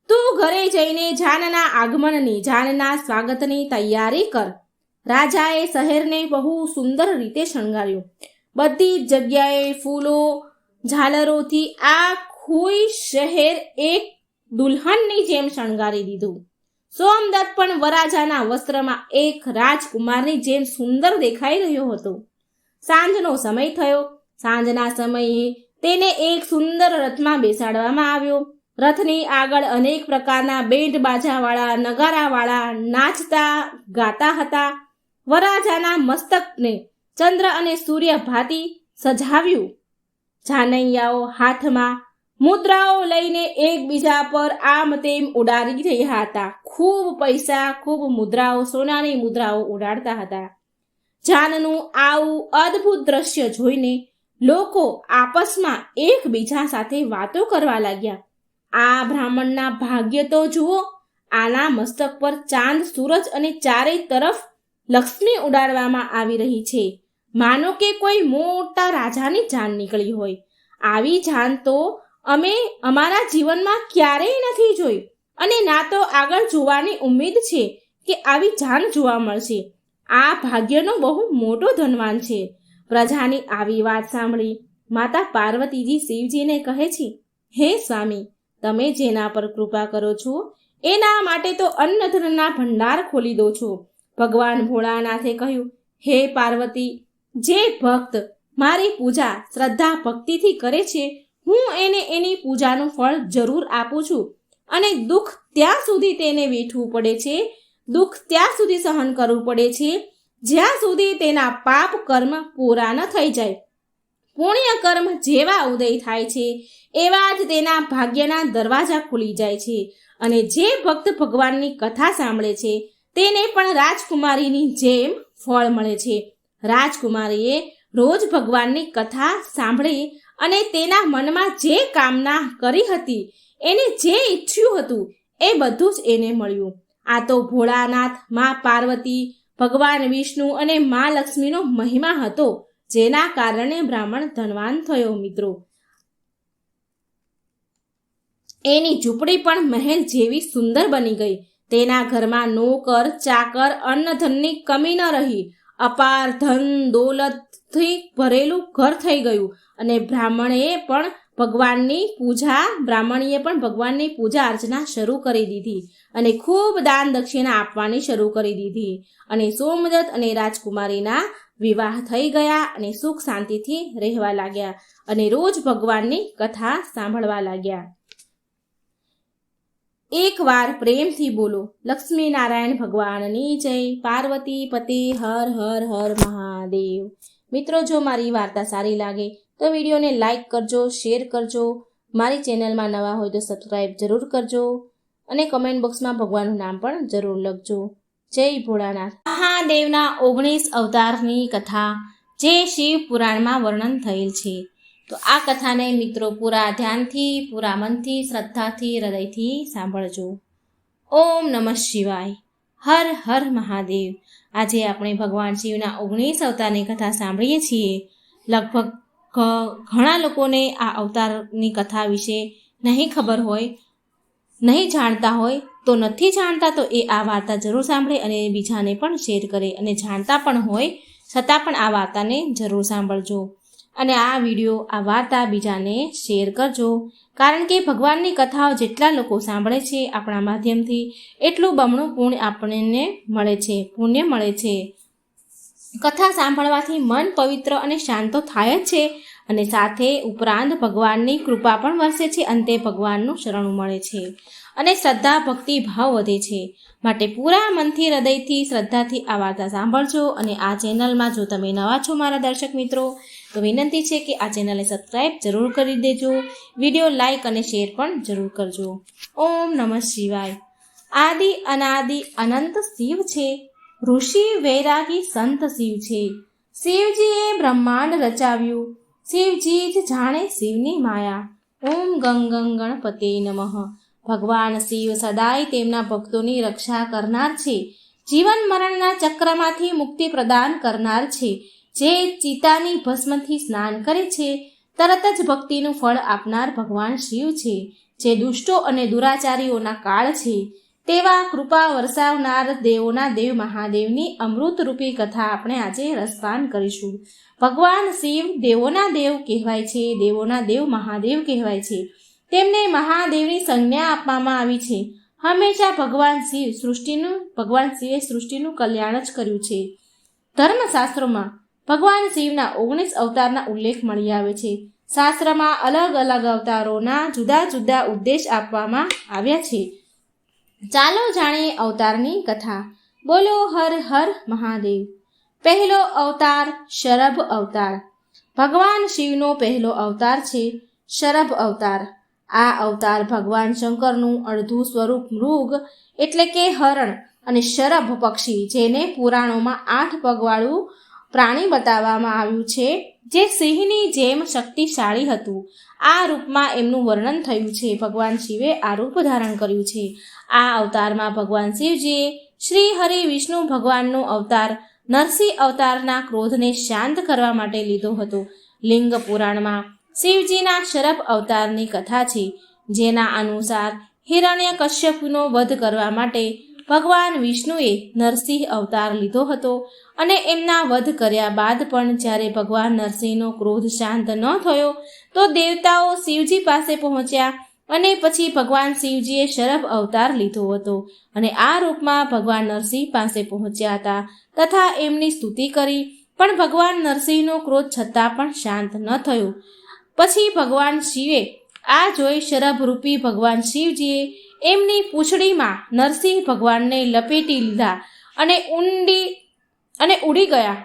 તું ઘરે જઈને જાનના આગમનની, જાનના સ્વાગતની તૈયારી કર. રાજાએ શહેરને બહુ સુંદર રીતે શણગાર્યું. બધી જ જગ્યાએ ફૂલો, ઝાલરોથી આખું શહેર એક દુલ્હનની જેમ શણગારી દીધું. સોમદત્ત પણ વરરાજાના વસ્ત્રમાં એક રાજકુમારની જેમ સુંદર દેખાઈ રહ્યો હતો. સાંજનો સમય થયો. સાંજના સમયે તેને એક સુંદર રથમાં બેસાડવામાં આવ્યો. રથની આગળ અનેક પ્રકારના બેન્ડ બાજાવાળા, નગારાવાળા નાચતા ગાતા હતા. વરરાજાના મસ્તકને ચંદ્ર અને સૂર્ય ભાતી સજાવ્યું. જાનૈયાઓ હાથમાં મુદ્રાઓ લઈને એકબીજા પર આમ તેમ ઉડાડી રહ્યા હતા. ખૂબ પૈસા, ખૂબ મુદ્રાઓ, સોનાની મુદ્રાઓ ઉડાડતા હતા. જાનનું આવું અદ્ભુત દ્રશ્ય જોઈને લોકો આપસમાં એકબીજા સાથે વાતો કરવા લાગ્યા. આ બ્રાહ્મણના ભાગ્ય તો જુઓ, આના મસ્તક પર ચાંદ, સૂરજ અને ચારે તરફ લક્ષ્મી ઉડાડવામાં આવી રહી છે. માનો કે કોઈ મોટા રાજાની જાન નીકળી હોય. આવી જાન તો અમે અમારા જીવનમાં ક્યારેય નથી જોઈ અને ના તો આગળ જોવાની ઉમ્મીદ છે કે આવી જાન જોવા મળશે. આ ભાગ્યનો બહુ મોટો ધનવાન છે. પ્રજાની આવી વાત સાંભળી માતા પાર્વતીજી શિવજીને કહે છે, હે સ્વામી, તમે જેના પર કૃપા કરો છો એના માટે તો અન્નધનના ભંડાર ખોલી દો છો. ભગવાન ભોળાનાથે કહ્યું, હે પાર્વતી, જે ભક્ત મારી પૂજા શ્રદ્ધા ભક્તિથી કરે છે, હું એને એની પૂજાનું ફળ જરૂર આપું છું. અને દુઃખ ત્યાં સુધી તેને વેઠવું પડે છે, દુઃખ ત્યાં સુધી સહન કરવું પડે છે જ્યાં સુધી તેના પાપ કર્મ પૂરા ન થઈ જાય. પુણ્ય કર્મ જેવા ઉદય થાય છે એવા જ તેના ભાગ્યના દરવાજા ખુલી જાય છે. અને જે ભક્ત ભગવાનની કથા સાંભળે છે તેને પણ રાજકુમારીની જેમ ફળ મળે છે. રાજકુમારીએ રોજ ભગવાનની કથા સાંભળી અને તેના મનમાં જે કામના કરી હતી, એને જે ઈચ્છ્યું હતું એ બધું જ એને મળ્યું. આ તો ભોળાનાથ, મા પાર્વતી, ભગવાન વિષ્ણુ અને મા લક્ષ્મીનો મહિમા હતો, જેના કારણે બ્રાહ્મણ ધનવાન થયો. મિત્રો, એની ઝૂંપડી પણ મહેલ જેવી સુંદર બની ગઈ. તેના ઘરમાં નોકર, ચાકર, અન્નધનની કમી ન રહી. અપાર ધન દોલતથી ભરેલું ઘર થઈ ગયું. અને બ્રાહ્મણીએ પણ ભગવાનની પૂજા અર્ચના શરૂ કરી દીધી અને ખૂબ દાન દક્ષિણા આપવાની શરૂ કરી દીધી. અને સોમદત્ત અને રાજકુમારીના વિવાહ થઈ ગયા અને સુખ શાંતિથી રહેવા લાગ્યા અને રોજ ભગવાનની કથા સાંભળવા લાગ્યા. એકવાર પ્રેમથી બોલો, લક્ષ્મી નારાયણ ભગવાનની જય. પાર્વતી પતિ હર હર હર મહાદેવ. મિત્રો, જો મારી વાર્તા સારી લાગે તો વિડીયોને લાઈક કરજો, શેર કરજો. મારી ચેનલમાં નવા હોય તો સબસ્ક્રાઈબ જરૂર કરજો અને કમેન્ટ બોક્સમાં ભગવાનનું નામ પણ જરૂર લખજો. જય ભોળાનાથ. મહાદેવના 19 અવતારની કથા જે શિવ પુરાણમાં વર્ણન થયેલ છે. તો આ કથાને મિત્રો પૂરા ધ્યાનથી, પૂરા મનથી, શ્રદ્ધાથી, હૃદયથી સાંભળજો. ઓમ નમઃ શિવાય. હર હર મહાદેવ. આજે આપણે ભગવાન શિવના 19 અવતારની કથા સાંભળીએ છીએ. લગભગ ઘણા લોકોને આ અવતારની કથા વિશે નહીં ખબર હોય, નહીં જાણતા હોય, તો નથી જાણતા તો એ આ વાર્તા જરૂર સાંભળે અને બીજાને પણ શેર કરે, અને જાણતા પણ હોય છતાં પણ આ વાર્તાને જરૂર સાંભળજો અને આ વિડીયો, આ વાર્તા બીજાને શેર કરજો. કારણ કે ભગવાનની કથાઓ જેટલા લોકો સાંભળે છે આપણા માધ્યમથી, એટલું બમણું પુણ્ય મળે છે. કથા સાંભળવાથી મન પવિત્ર અને શાંત તો થાય જ છે, અને સાથે ઉપરાંત ભગવાનની કૃપા પણ વરસે છે, અંતે ભગવાનનું શરણું મળે છે અને શ્રદ્ધા ભક્તિ ભાવ વધે છે. માટે પૂરા મનથી, હૃદયથી, શ્રદ્ધાથી આ વાર્તા સાંભળજો. અને આ ચેનલમાં જો તમે નવા છો મારા દર્શક મિત્રો, તો વિનંતી છે કે આ ચેનલને સબસ્ક્રાઈબ જરૂર કરી દેજો, વિડીયો લાઈક અને શેર પણ જરૂર કરજો. ઓમ નમઃ શિવાય. આદિ અનાદિ અનંત શિવ છે, ઋષિ વૈરાગી સંત શિવ છે. શિવજીએ બ્રહ્માંડ રચાવ્યું, શિવજી જ જાણે શિવની માયા. ઓમ ગંગ ગણપતે નમઃ. ભગવાન શિવ સદાય તેમના ભક્તોની રક્ષા કરનાર છે, જીવન મરણના ચક્રમાંથી મુક્તિ પ્રદાન કરનાર છે. જે ચિતાની ભસ્મથી સ્નાન કરે છે, તરત જ ભક્તિનું ફળ આપનાર ભગવાન શિવ છે. જે દુષ્ટો અને દુરાચારીઓના કાળ છે, તેવા કૃપા વરસાવનાર દેવોના દેવ મહાદેવની અમૃતરૂપી કથા આપણે આજે રસપાન કરીશું. ભગવાન શિવ દેવોના દેવ કહેવાય છે, દેવોના દેવ મહાદેવ કહેવાય છે. તેમને મહાદેવની સંજ્ઞા આપવામાં આવી છે. હંમેશા ભગવાન શિવે સૃષ્ટિનું કલ્યાણ જ કર્યું છે. ધર્મશાસ્ત્રોમાં ભગવાન શિવના 19 અવતારના ઉલ્લેખ મળી આવે છે. શાસ્ત્રમાં અલગ અલગ અવતારોના જુદા જુદા ઉદ્દેશ આપવામાં આવ્યા છે. ચાલો જાણીએ અવતારની કથા. બોલો હર હર મહાદેવ. પહેલો અવતાર શરભ અવતાર. ભગવાન શિવનો પહેલો અવતાર છે શરભ અવતાર. આ અવતાર ભગવાન શંકરનું અડધું સ્વરૂપ મૃગ એટલે કે હરણ અને શરભ પક્ષી, જેને પુરાણોમાં 8 પગવાળું પ્રાણી બતાવવામાં આવ્યું છે, જે સિંહની જેમ શક્તિશાળી હતું. આ રૂપમાં એમનું વર્ણન થયું છે. ભગવાન શિવે આ રૂપ ધારણ કર્યું છે. આ અવતારમાં ભગવાન શિવજીએ શ્રી હરિ વિષ્ણુ ભગવાનનો અવતાર નરસિંહ અવતારના ક્રોધને શાંત કરવા માટે લીધો હતો. લિંગ પુરાણમાં શિવજીના શરભ અવતારની કથા છે, જેના અનુસાર હિરણ્યકશ્યપનો વધ કરવા માટે ભગવાન વિષ્ણુએ નરસિંહ અવતાર લીધો હતો. અને એમના વધ કર્યા બાદ પણ જ્યારે ભગવાન નરસિંહનો ક્રોધ શાંત ન થયો, તો દેવતાઓ શિવજી પાસે પહોંચ્યા અને પછી ભગવાન શિવજીએ શરભ અવતાર લીધો હતો અને આ રૂપમાં ભગવાન નરસિંહ પાસે પહોંચ્યા હતા તથા એમની સ્તુતિ કરી. પણ ભગવાન નરસિંહનો ક્રોધ છતાં પણ શાંત ન થયો. પછી ભગવાન શિવે આ જોઈ શરભરૂપી ભગવાન શિવજીએ એમની પૂંછડીમાં નરસિંહ ભગવાનને લપેટી લીધા અને ઉડી ગયા.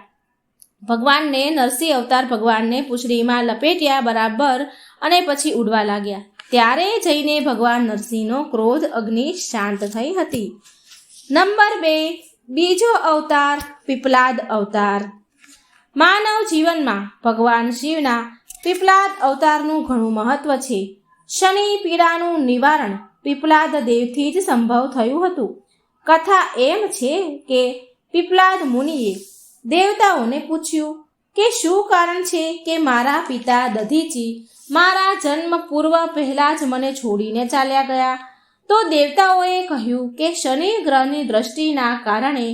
ભગવાનને નરસિંહ અવતાર ભગવાનને પૂંછડીમાં લપેટ્યા બરાબર અને પછી ઉડવા લાગ્યા. ત્યારે જઈને ભગવાન નરસિંહનો ક્રોધ અગ્નિ શાંત થઈ હતી. નંબર 2, બીજો અવતાર પીપલાદ અવતાર. માનવ જીવનમાં ભગવાન શિવના પીપલાદ અવતારનું ઘણું મહત્વ છે. શનિ પીડાનું નિવારણ પીપલાદ દેવથી જ સંભવ થયું હતું. કથા એમ છે કે પીપલાદ મુનિએ દેવતાઓને પૂછ્યું કે શું કારણ છે કે મારા પિતા દધીચી મારા જન્મ પૂર્વ પહેલાં જ મને છોડીને ચાલ્યા ગયા. તો દેવતાઓએ કહ્યું કે શનિ ગ્રહની દ્રષ્ટિના કારણે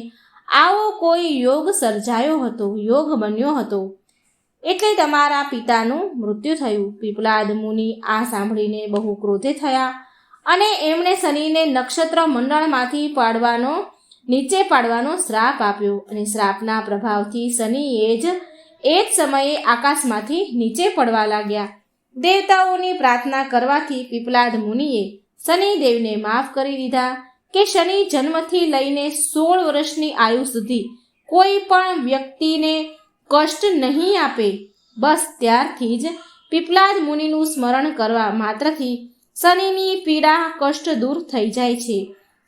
આવો કોઈ યોગ સર્જાયો હતો, યોગ બન્યો હતો, એટલે તમારા પિતાનું મૃત્યુ થયું. પીપલાદ મુનિ આ સાંભળીને બહુ ક્રોધે થયા અને એમણે શનિને નક્ષત્ર મંડળમાંથી નીચે પાડવાનો શ્રાપ આપ્યો અને શ્રાપના પ્રભાવથી શનિ એ જ સમયે આકાશમાંથી નીચે પડવા લાગ્યા. દેવતાઓની પ્રાર્થના કરવાથી પીપલાદ મુનિએ શનિદેવને માફ કરી દીધા કે શનિ જન્મથી લઈને 16 વર્ષની આયુ સુધી કોઈ પણ વ્યક્તિને કષ્ટ નહીં આપે. બસ ત્યારથી જ પીપલાદ મુનિનું સ્મરણ કરવા માત્રથી શનિની પીડા કષ્ટ દૂર થઈ જાય છે.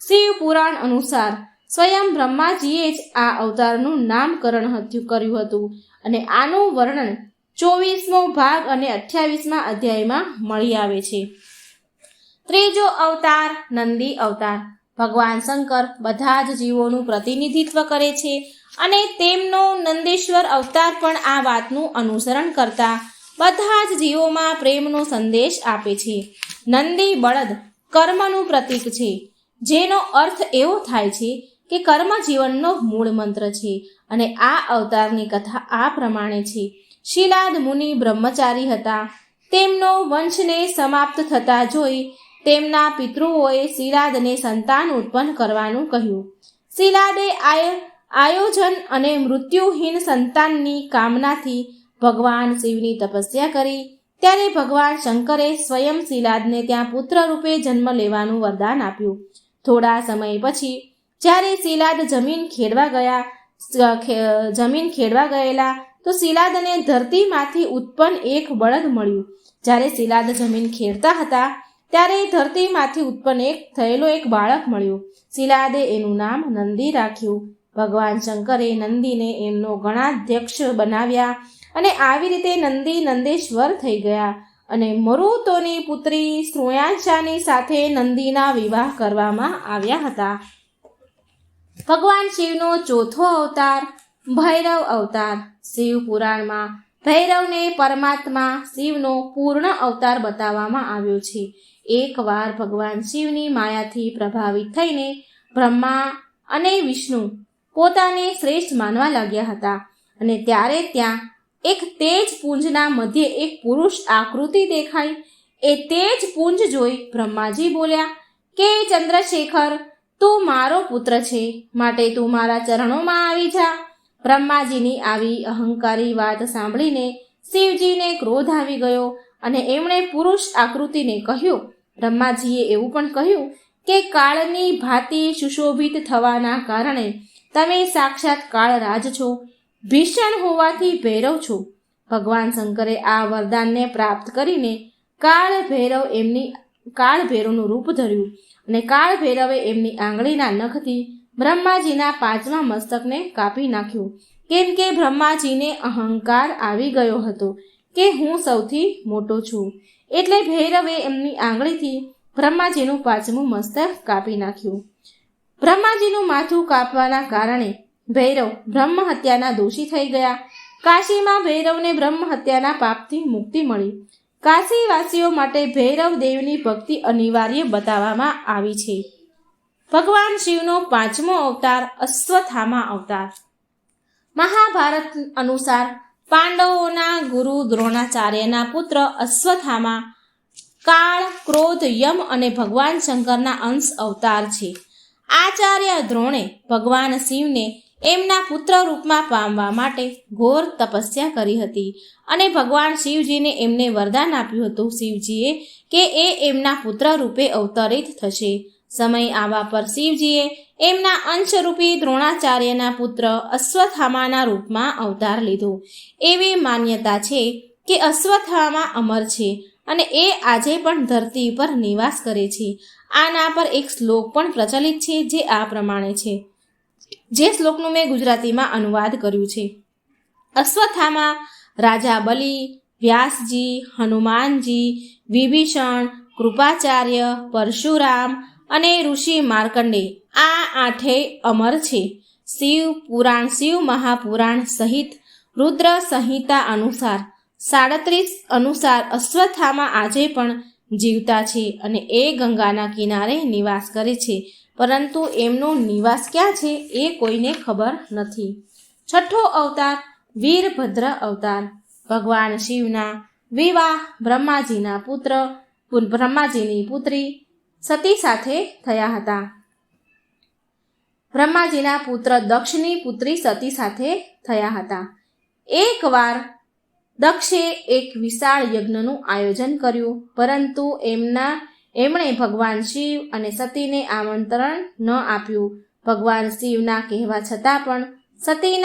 શિવ પુરાણ અનુસાર સ્વયં બ્રહ્માજીએ જ આ અવતારનું નામકરણ કર્યું હતું અને આનું વર્ણન 24મો ભાગ અને 28મા અધ્યાયમાં મળી આવે છે. ત્રીજો અવતાર નંદી અવતાર. ભગવાન શંકર બધા જ જીવોનું પ્રતિનિધિત્વ કરે છે અને તેમનો નંદીશ્વર અવતાર પણ આ વાતનું અનુસરણ કરતા બધા જ જીવોમાં પ્રેમનો સંદેશ આપે છે. નંદી બળદ કર્મનું પ્રતીક છે, જેનો અર્થ એવો થાય છે કે કર્મ જીવનનો મૂળ મંત્ર છે. અને આ અવતારની કથા આ પ્રમાણે છે. શિલાદ મુનિ બ્રહ્મચારી હતા. તેમનો વંશને સમાપ્ત થતા જોઈ તેમના પિતૃઓએ શિલાદને સંતાન ઉત્પન્ન કરવાનું કહ્યું. શિલાદે આયોજન અને મૃત્યુહીન સંતાનની કામનાથી ભગવાન શિવની તપસ્યા કરી. ત્યારે ભગવાન શંકરે સ્વયં શિલાદને ત્યાં પુત્ર રૂપે જન્મ લેવાનું વરદાન આપ્યું. થોડા સમય પછી જ્યારે શિલાદ જમીન ખેડવા ગયેલા તો શિલાદને ધરતીમાંથી ઉત્પન્ન એક બળદ મળ્યું. જ્યારે શિલાદ જમીન ખેડતા હતા ત્યારે ધરતીમાંથી ઉત્પન્ન થયેલો એક બાળક મળ્યો. શિલાદે એનું નામ નંદી રાખ્યું. ભગવાન શંકરે નંદીને એમનો ગણાધ્યક્ષ બનાવ્યા અને આવી રીતે નંદી નંદેશ્વર થઈ ગયા. અને મરુતોની પુત્રી શ્રુયાંશાની સાથે નંદીના વિવાહ કરવામાં આવ્યા હતા. ભગવાન શિવનો ચોથો અવતાર ભૈરવ અવતાર. શિવ પુરાણમાં ભૈરવને પરમાત્મા શિવનો પૂર્ણ અવતાર બતાવવામાં આવ્યો છે. એકવાર ભગવાન શિવની માયાથી પ્રભાવિત થઈને બ્રહ્મા અને વિષ્ણુ પોતાને શ્રેષ્ઠ માનવા લાગ્યા હતા. અને ત્યારે ત્યાં એક તેજ પુંજના મધ્યે એક પુરુષ આકૃતિ દેખાઈ. એ તેજ પુંજ જોઈ બ્રહ્માજી બોલ્યા કે ચંદ્રશેખર, તું મારો પુત્ર છે, માટે તું મારા ચરણોમાં આવી જા. બ્રહ્માજીની આવી અહંકારી વાત સાંભળીને શિવજીને ક્રોધ આવી ગયો અને એમણે પુરુષ આકૃતિને કહ્યું. બ્રહ્માજીએ એવું પણ કહ્યું કે કાળની ભાતિ સુશોભિત થવાના કારણે તમે સાક્ષાત કાળરાજ છો, ભીષણ હોવાથી ભૈરવ છો. ભગવાન શંકરે આ વરદાનને પ્રાપ્ત કરીને કાળ ભૈરવનું રૂપ ધર્યું અને કાળ ભૈરવે એમની આંગળીના નખથી બ્રહ્માજીના 5મા મસ્તકને કાપી નાખ્યું. કેમ કે બ્રહ્માજીને અહંકાર આવી ગયો હતો કે હું સૌથી મોટો છું. એટલે ભૈરવે એમની આંગળીથી બ્રહ્માજીનું 5મું મસ્તક કાપી નાખ્યું. બ્રહ્માજીનું માથું કાપવાના કારણે ભૈરવ બ્રહ્મ હત્યાના દોષી થઈ ગયા. કાશીમાં ભૈરવને બ્રહ્મ હત્યાના પાપથી મુક્તિ મળી. કાશીવાસીઓ માટે ભૈરવ દેવની ભક્તિ અનિવાર્ય બતાવવામાં આવી છે. ભગવાન શિવનો 5મો અવતાર અશ્વત્થામા અવતાર. મહાભારત અનુસાર પાંડવોના ગુરુ દ્રોણાચાર્યના પુત્ર અશ્વત્થામા કાળ, ક્રોધ, યમ અને ભગવાન શંકરના અંશ અવતાર છે. આચાર્ય દ્રોણે ભગવાન શિવને એમના પુત્ર રૂપમાં પામવા માટે ઘોર તપસ્યા કરી હતી અને ભગવાન શિવજીને એમને વરદાન આપ્યું હતું શિવજીએ કે એ એમના પુત્ર રૂપે અવતરિત થશે. સમય આવવા પર શિવજીએ એમના અંશરૂપી દ્રોણાચાર્યના પુત્ર અશ્વત્થામાના રૂપમાં અવતાર લીધો. એવી માન્યતા છે કે અશ્વત્થામા અમર છે અને એ આજે પણ ધરતી પર નિવાસ કરે છે. આના પર એક શ્લોક પણ પ્રચલિત છે જે આ પ્રમાણે છે, જે શ્લોકનું મેં ગુજરાતીમાં અનુવાદ કર્યું છે. અશ્વત્થામા રાજા બલિ, વ્યાસજી, હનુમાનજી, વિભીષણ, કૃપાચાર્ય, પરશુરામ અને ઋષિ માર્કંડે આ 8 અમર છે. શિવ પુરાણ, શિવ મહાપુરાણ સહિત રુદ્ર સંહિતા અનુસાર 37 અનુસાર અશ્વત્થામા આજે પણ જીવતા છે અને એ ગંગાના કિનારે નિવાસ કરે છે, પરંતુ એમનો નિવાસ ક્યાં છે એ કોઈને ખબર નથી. 6થો અવતાર વીરભદ્ર અવતાર. ભગવાન શિવના વિવાહ બ્રહ્માજીની પુત્રી સતી સાથે થયા હતા. બ્રહ્માજીના પુત્ર દક્ષની પુત્રી સતી સાથે થયા હતા. એકવાર દક્ષે એક વિશાળ યજ્ઞનું આયોજન કર્યું, પરંતુ એમણે ભગવાન શિવ અને સતીને આમંત્રણ ન આપ્યું. ભગવાન શિવના કહેવા છતાં પણ સતી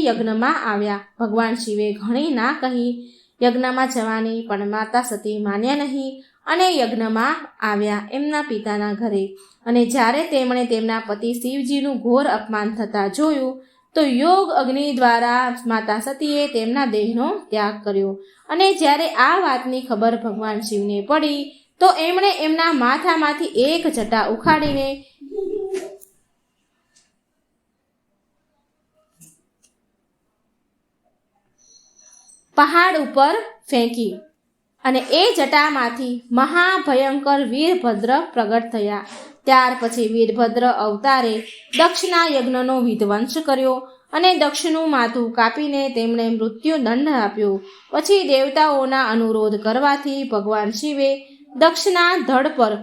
યજ્ઞમાં આવ્યા. ભગવાન શિવે ઘણી ના કહી યજ્ઞમાં જવાની, પણ માતા સતી માન્યા નહીં અને યજ્ઞમાં આવ્યા એમના પિતાના ઘરે. અને જ્યારે તેમણે તેમના પતિ શિવજીનું ઘોર અપમાન થતાં જોયું તો યોગ અગ્નિ દ્વારા માતા સતીએ તેમના દેહનો ત્યાગ કર્યો. અને જ્યારે આ વાતની ખબર ભગવાન શિવને પડી તો એમણે એમના માથામાંથી એક જટા ઉખાડીને પહાડ ઉપર ફેંકી અને એ જટામાંથી મહાભયંકર વીરભદ્ર પ્રગટ થયા. ત્યાર પછી વીરભદ્ર અવતારે દક્ષના યજ્ઞનો વિધ્વંસ કર્યો અને દક્ષનું માથું કાપીને તેમણે મૃત્યુદંડ આપ્યો. પછી દેવતાઓના અનુરોધ કરવાથી ભગવાન શિવે દક્ષના ધડ પર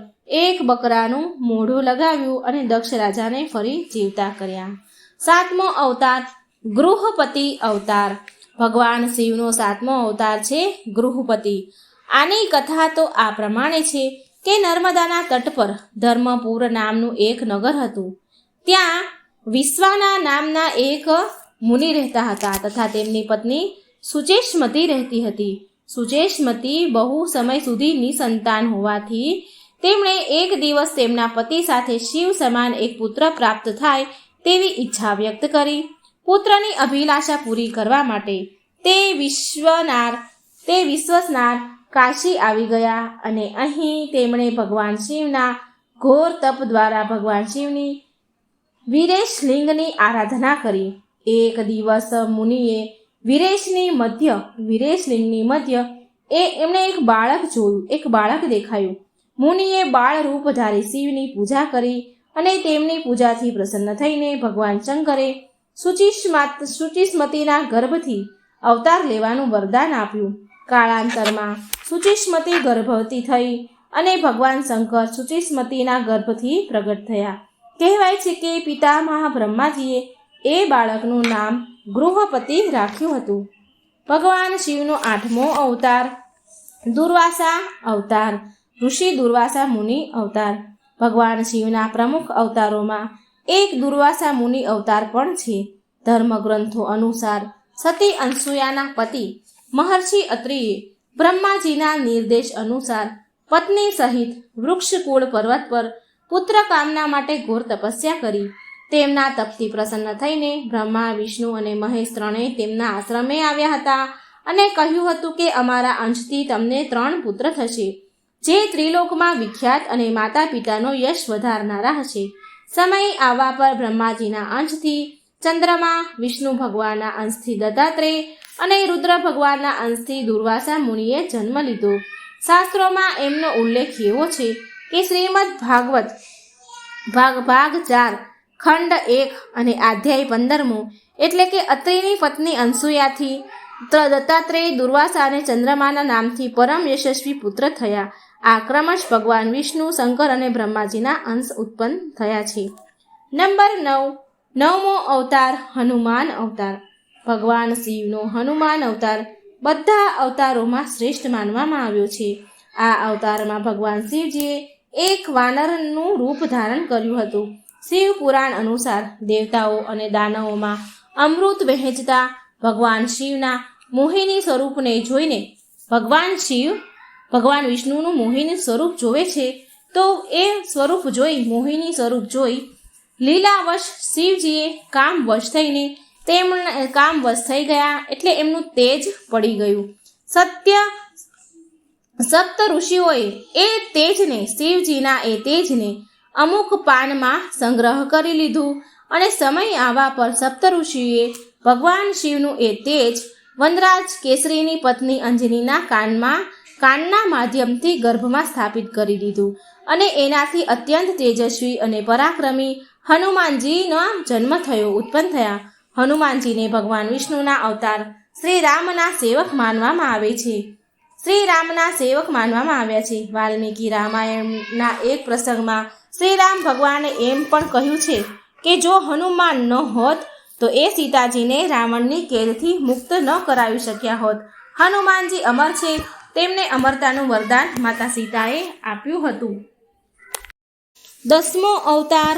એક બકરાનું મોઢું લગાવ્યું અને દક્ષ રાજાને ફરી જીવતા કર્યા. 7મો અવતાર ગૃહપતિ અવતાર. ભગવાન શિવનો 7મો અવતાર છે ગૃહપતિ. આની કથા તો આ પ્રમાણે છે કે નર્મદાના તટ પર ધર્મપુર નામનું એક નગર હતું. ત્યાં વિશ્વાના નામના એક મુનિ રહેતા હતા તથા તેમની પત્ની સુચેષ્મતી રહેતી હતી. સુચેષ્મતી બહુ સમય સુધી નિસંતાન હોવાથી તેમણે એક દિવસ તેમના પતિ સાથે શિવ સમાન એક પુત્ર પ્રાપ્ત થાય તેવી ઈચ્છા વ્યક્ત કરી. પુત્રની અભિલાષા પૂરી કરવા માટે તે વિશ્વસનાર કાશી આવી ગયા અને અહીં તેમણે ભગવાન શિવના ઘોર તપ દ્વારા ભગવાન શિવની વીરેશલિંગની આરાધના કરી. એક દિવસ મુનિએ વીરેશલિંગની મધ્ય એમણે એક બાળક દેખાયું. મુનિએ બાળ રૂપધારી શિવની પૂજા કરી અને તેમની પૂજાથી પ્રસન્ન થઈને ભગવાન શંકરે સુચિષ્મતીના ગર્ભથી અવતાર લેવાનું વરદાન આપ્યું. કાળાંતરમાં સુચિષ્મતી ગર્ભવતી થઈ અને ભગવાન શંકર સુચિષ્મતીના ગર્ભથી પ્રગટ થયા. કહેવાય છે કે પિતામહ બ્રહ્માજીએ એ બાળકનું નામ ગૃહપતિ રાખ્યું હતું. ભગવાન શિવનો 8મો અવતાર દુર્વાસા અવતાર. ઋષિ દુર્વાસા મુનિ અવતાર. ભગવાન શિવના પ્રમુખ અવતારોમાં એક દુર્વાસા મુનિ અવતાર પણ છે. ધર્મગ્રંથો અનુસાર સતી અનસૂયાના પતિ મહર્ષિ અત્રિએ બ્રહ્માજીના નિર્દેશ અનુસાર પત્ની સહિત વૃક્ષકુળ પર્વત પર પુત્ર કામના માટે ઘોર તપસ્યા કરી. તેમના તપથી પ્રસન્ન થઈને બ્રહ્મા, વિષ્ણુ અને મહેશ ત્રણેય તેમના આશ્રમે આવ્યા હતા અને કહ્યું હતું કે અમારા અંશથી તમને 3 પુત્ર થશે, જે ત્રિલોકમાં વિખ્યાત અને માતા પિતાનો યશ વધારનારા હશે. સમય આવવા પર બ્રહ્માજીના અંશથી ચંદ્રમા, વિષ્ણુ ભગવાનના અંશથી દત્તાત્રેય અને રુદ્ર ભગવાનના અંશથી દુર્વાસા મુનિએ જન્મ લીધો. શાસ્ત્રોમાં એમનો ઉલ્લેખ એવો છે કે શ્રીમદ ભાગવત ભાગ 4 ખંડ 1 અને અધ્યાય 15મો એટલે કે અત્રિની પત્ની અનસૂયાથી દત્તાત્રેય, દુર્વાસા અને ચંદ્રમાના નામથી પરમ યશસ્વી પુત્ર થયા. આ ક્રમશ ભગવાન વિષ્ણુ, શંકર અને બ્રહ્માજીના અંશ ઉત્પન્ન થયા છે. નંબર 9મો અવતાર હનુમાન અવતાર. ભગવાન શિવનો હનુમાન અવતાર બધા અવતારોમાં શ્રેષ્ઠ માનવામાં આવ્યો છે. આ અવતારમાં ભગવાન શિવજીએ એક વાનરનું રૂપ ધારણ કર્યું હતું. શિવ પુરાણ અનુસાર દેવતાઓ અને દાનવોમાં અમૃત વહેંચતા ભગવાન શિવના મોહિની સ્વરૂપને જોઈને ભગવાન વિષ્ણુનું મોહિની સ્વરૂપ જોવે છે. તો એ મોહિની સ્વરૂપ જોઈ લીલાવશ શિવજીએ કામવશ થઈ ગયા એટલે એમનું તેજ પડી ગયું. સપ્ત ઋષિઓએ શિવજીના એ તેજને અમુક પાનમાં સંગ્રહ કરી લીધું અને સમય આવવા પર સપ્ત ઋષિઓએ ભગવાન શિવનું એ તેજ વનરાજ કેસરીની પત્ની અંજનીના કાનના માધ્યમથી ગર્ભમાં સ્થાપિત કરી દીધું અને એનાથી અત્યંત તેજસ્વી અને પરાક્રમી હનુમાનજીનો જન્મ ઉત્પન્ન થયા. હનુમાનજીને ભગવાન વિષ્ણુના અવતાર શ્રી રામના સેવક માનવામાં આવ્યા છે. વાલ્મીકી રામાયણના એક પ્રસંગમાં શ્રી રામ ભગવાને એમ પણ કહ્યું છે કે જો હનુમાન ન હોત તો એ સીતાજીને રાવણની કેદથી મુક્ત ન કરાવી શક્યા હોત. હનુમાનજી અમર છે. તેમને અમરતાનું વરદાન માતા સીતાએ આપ્યું હતું. 10મો અવતાર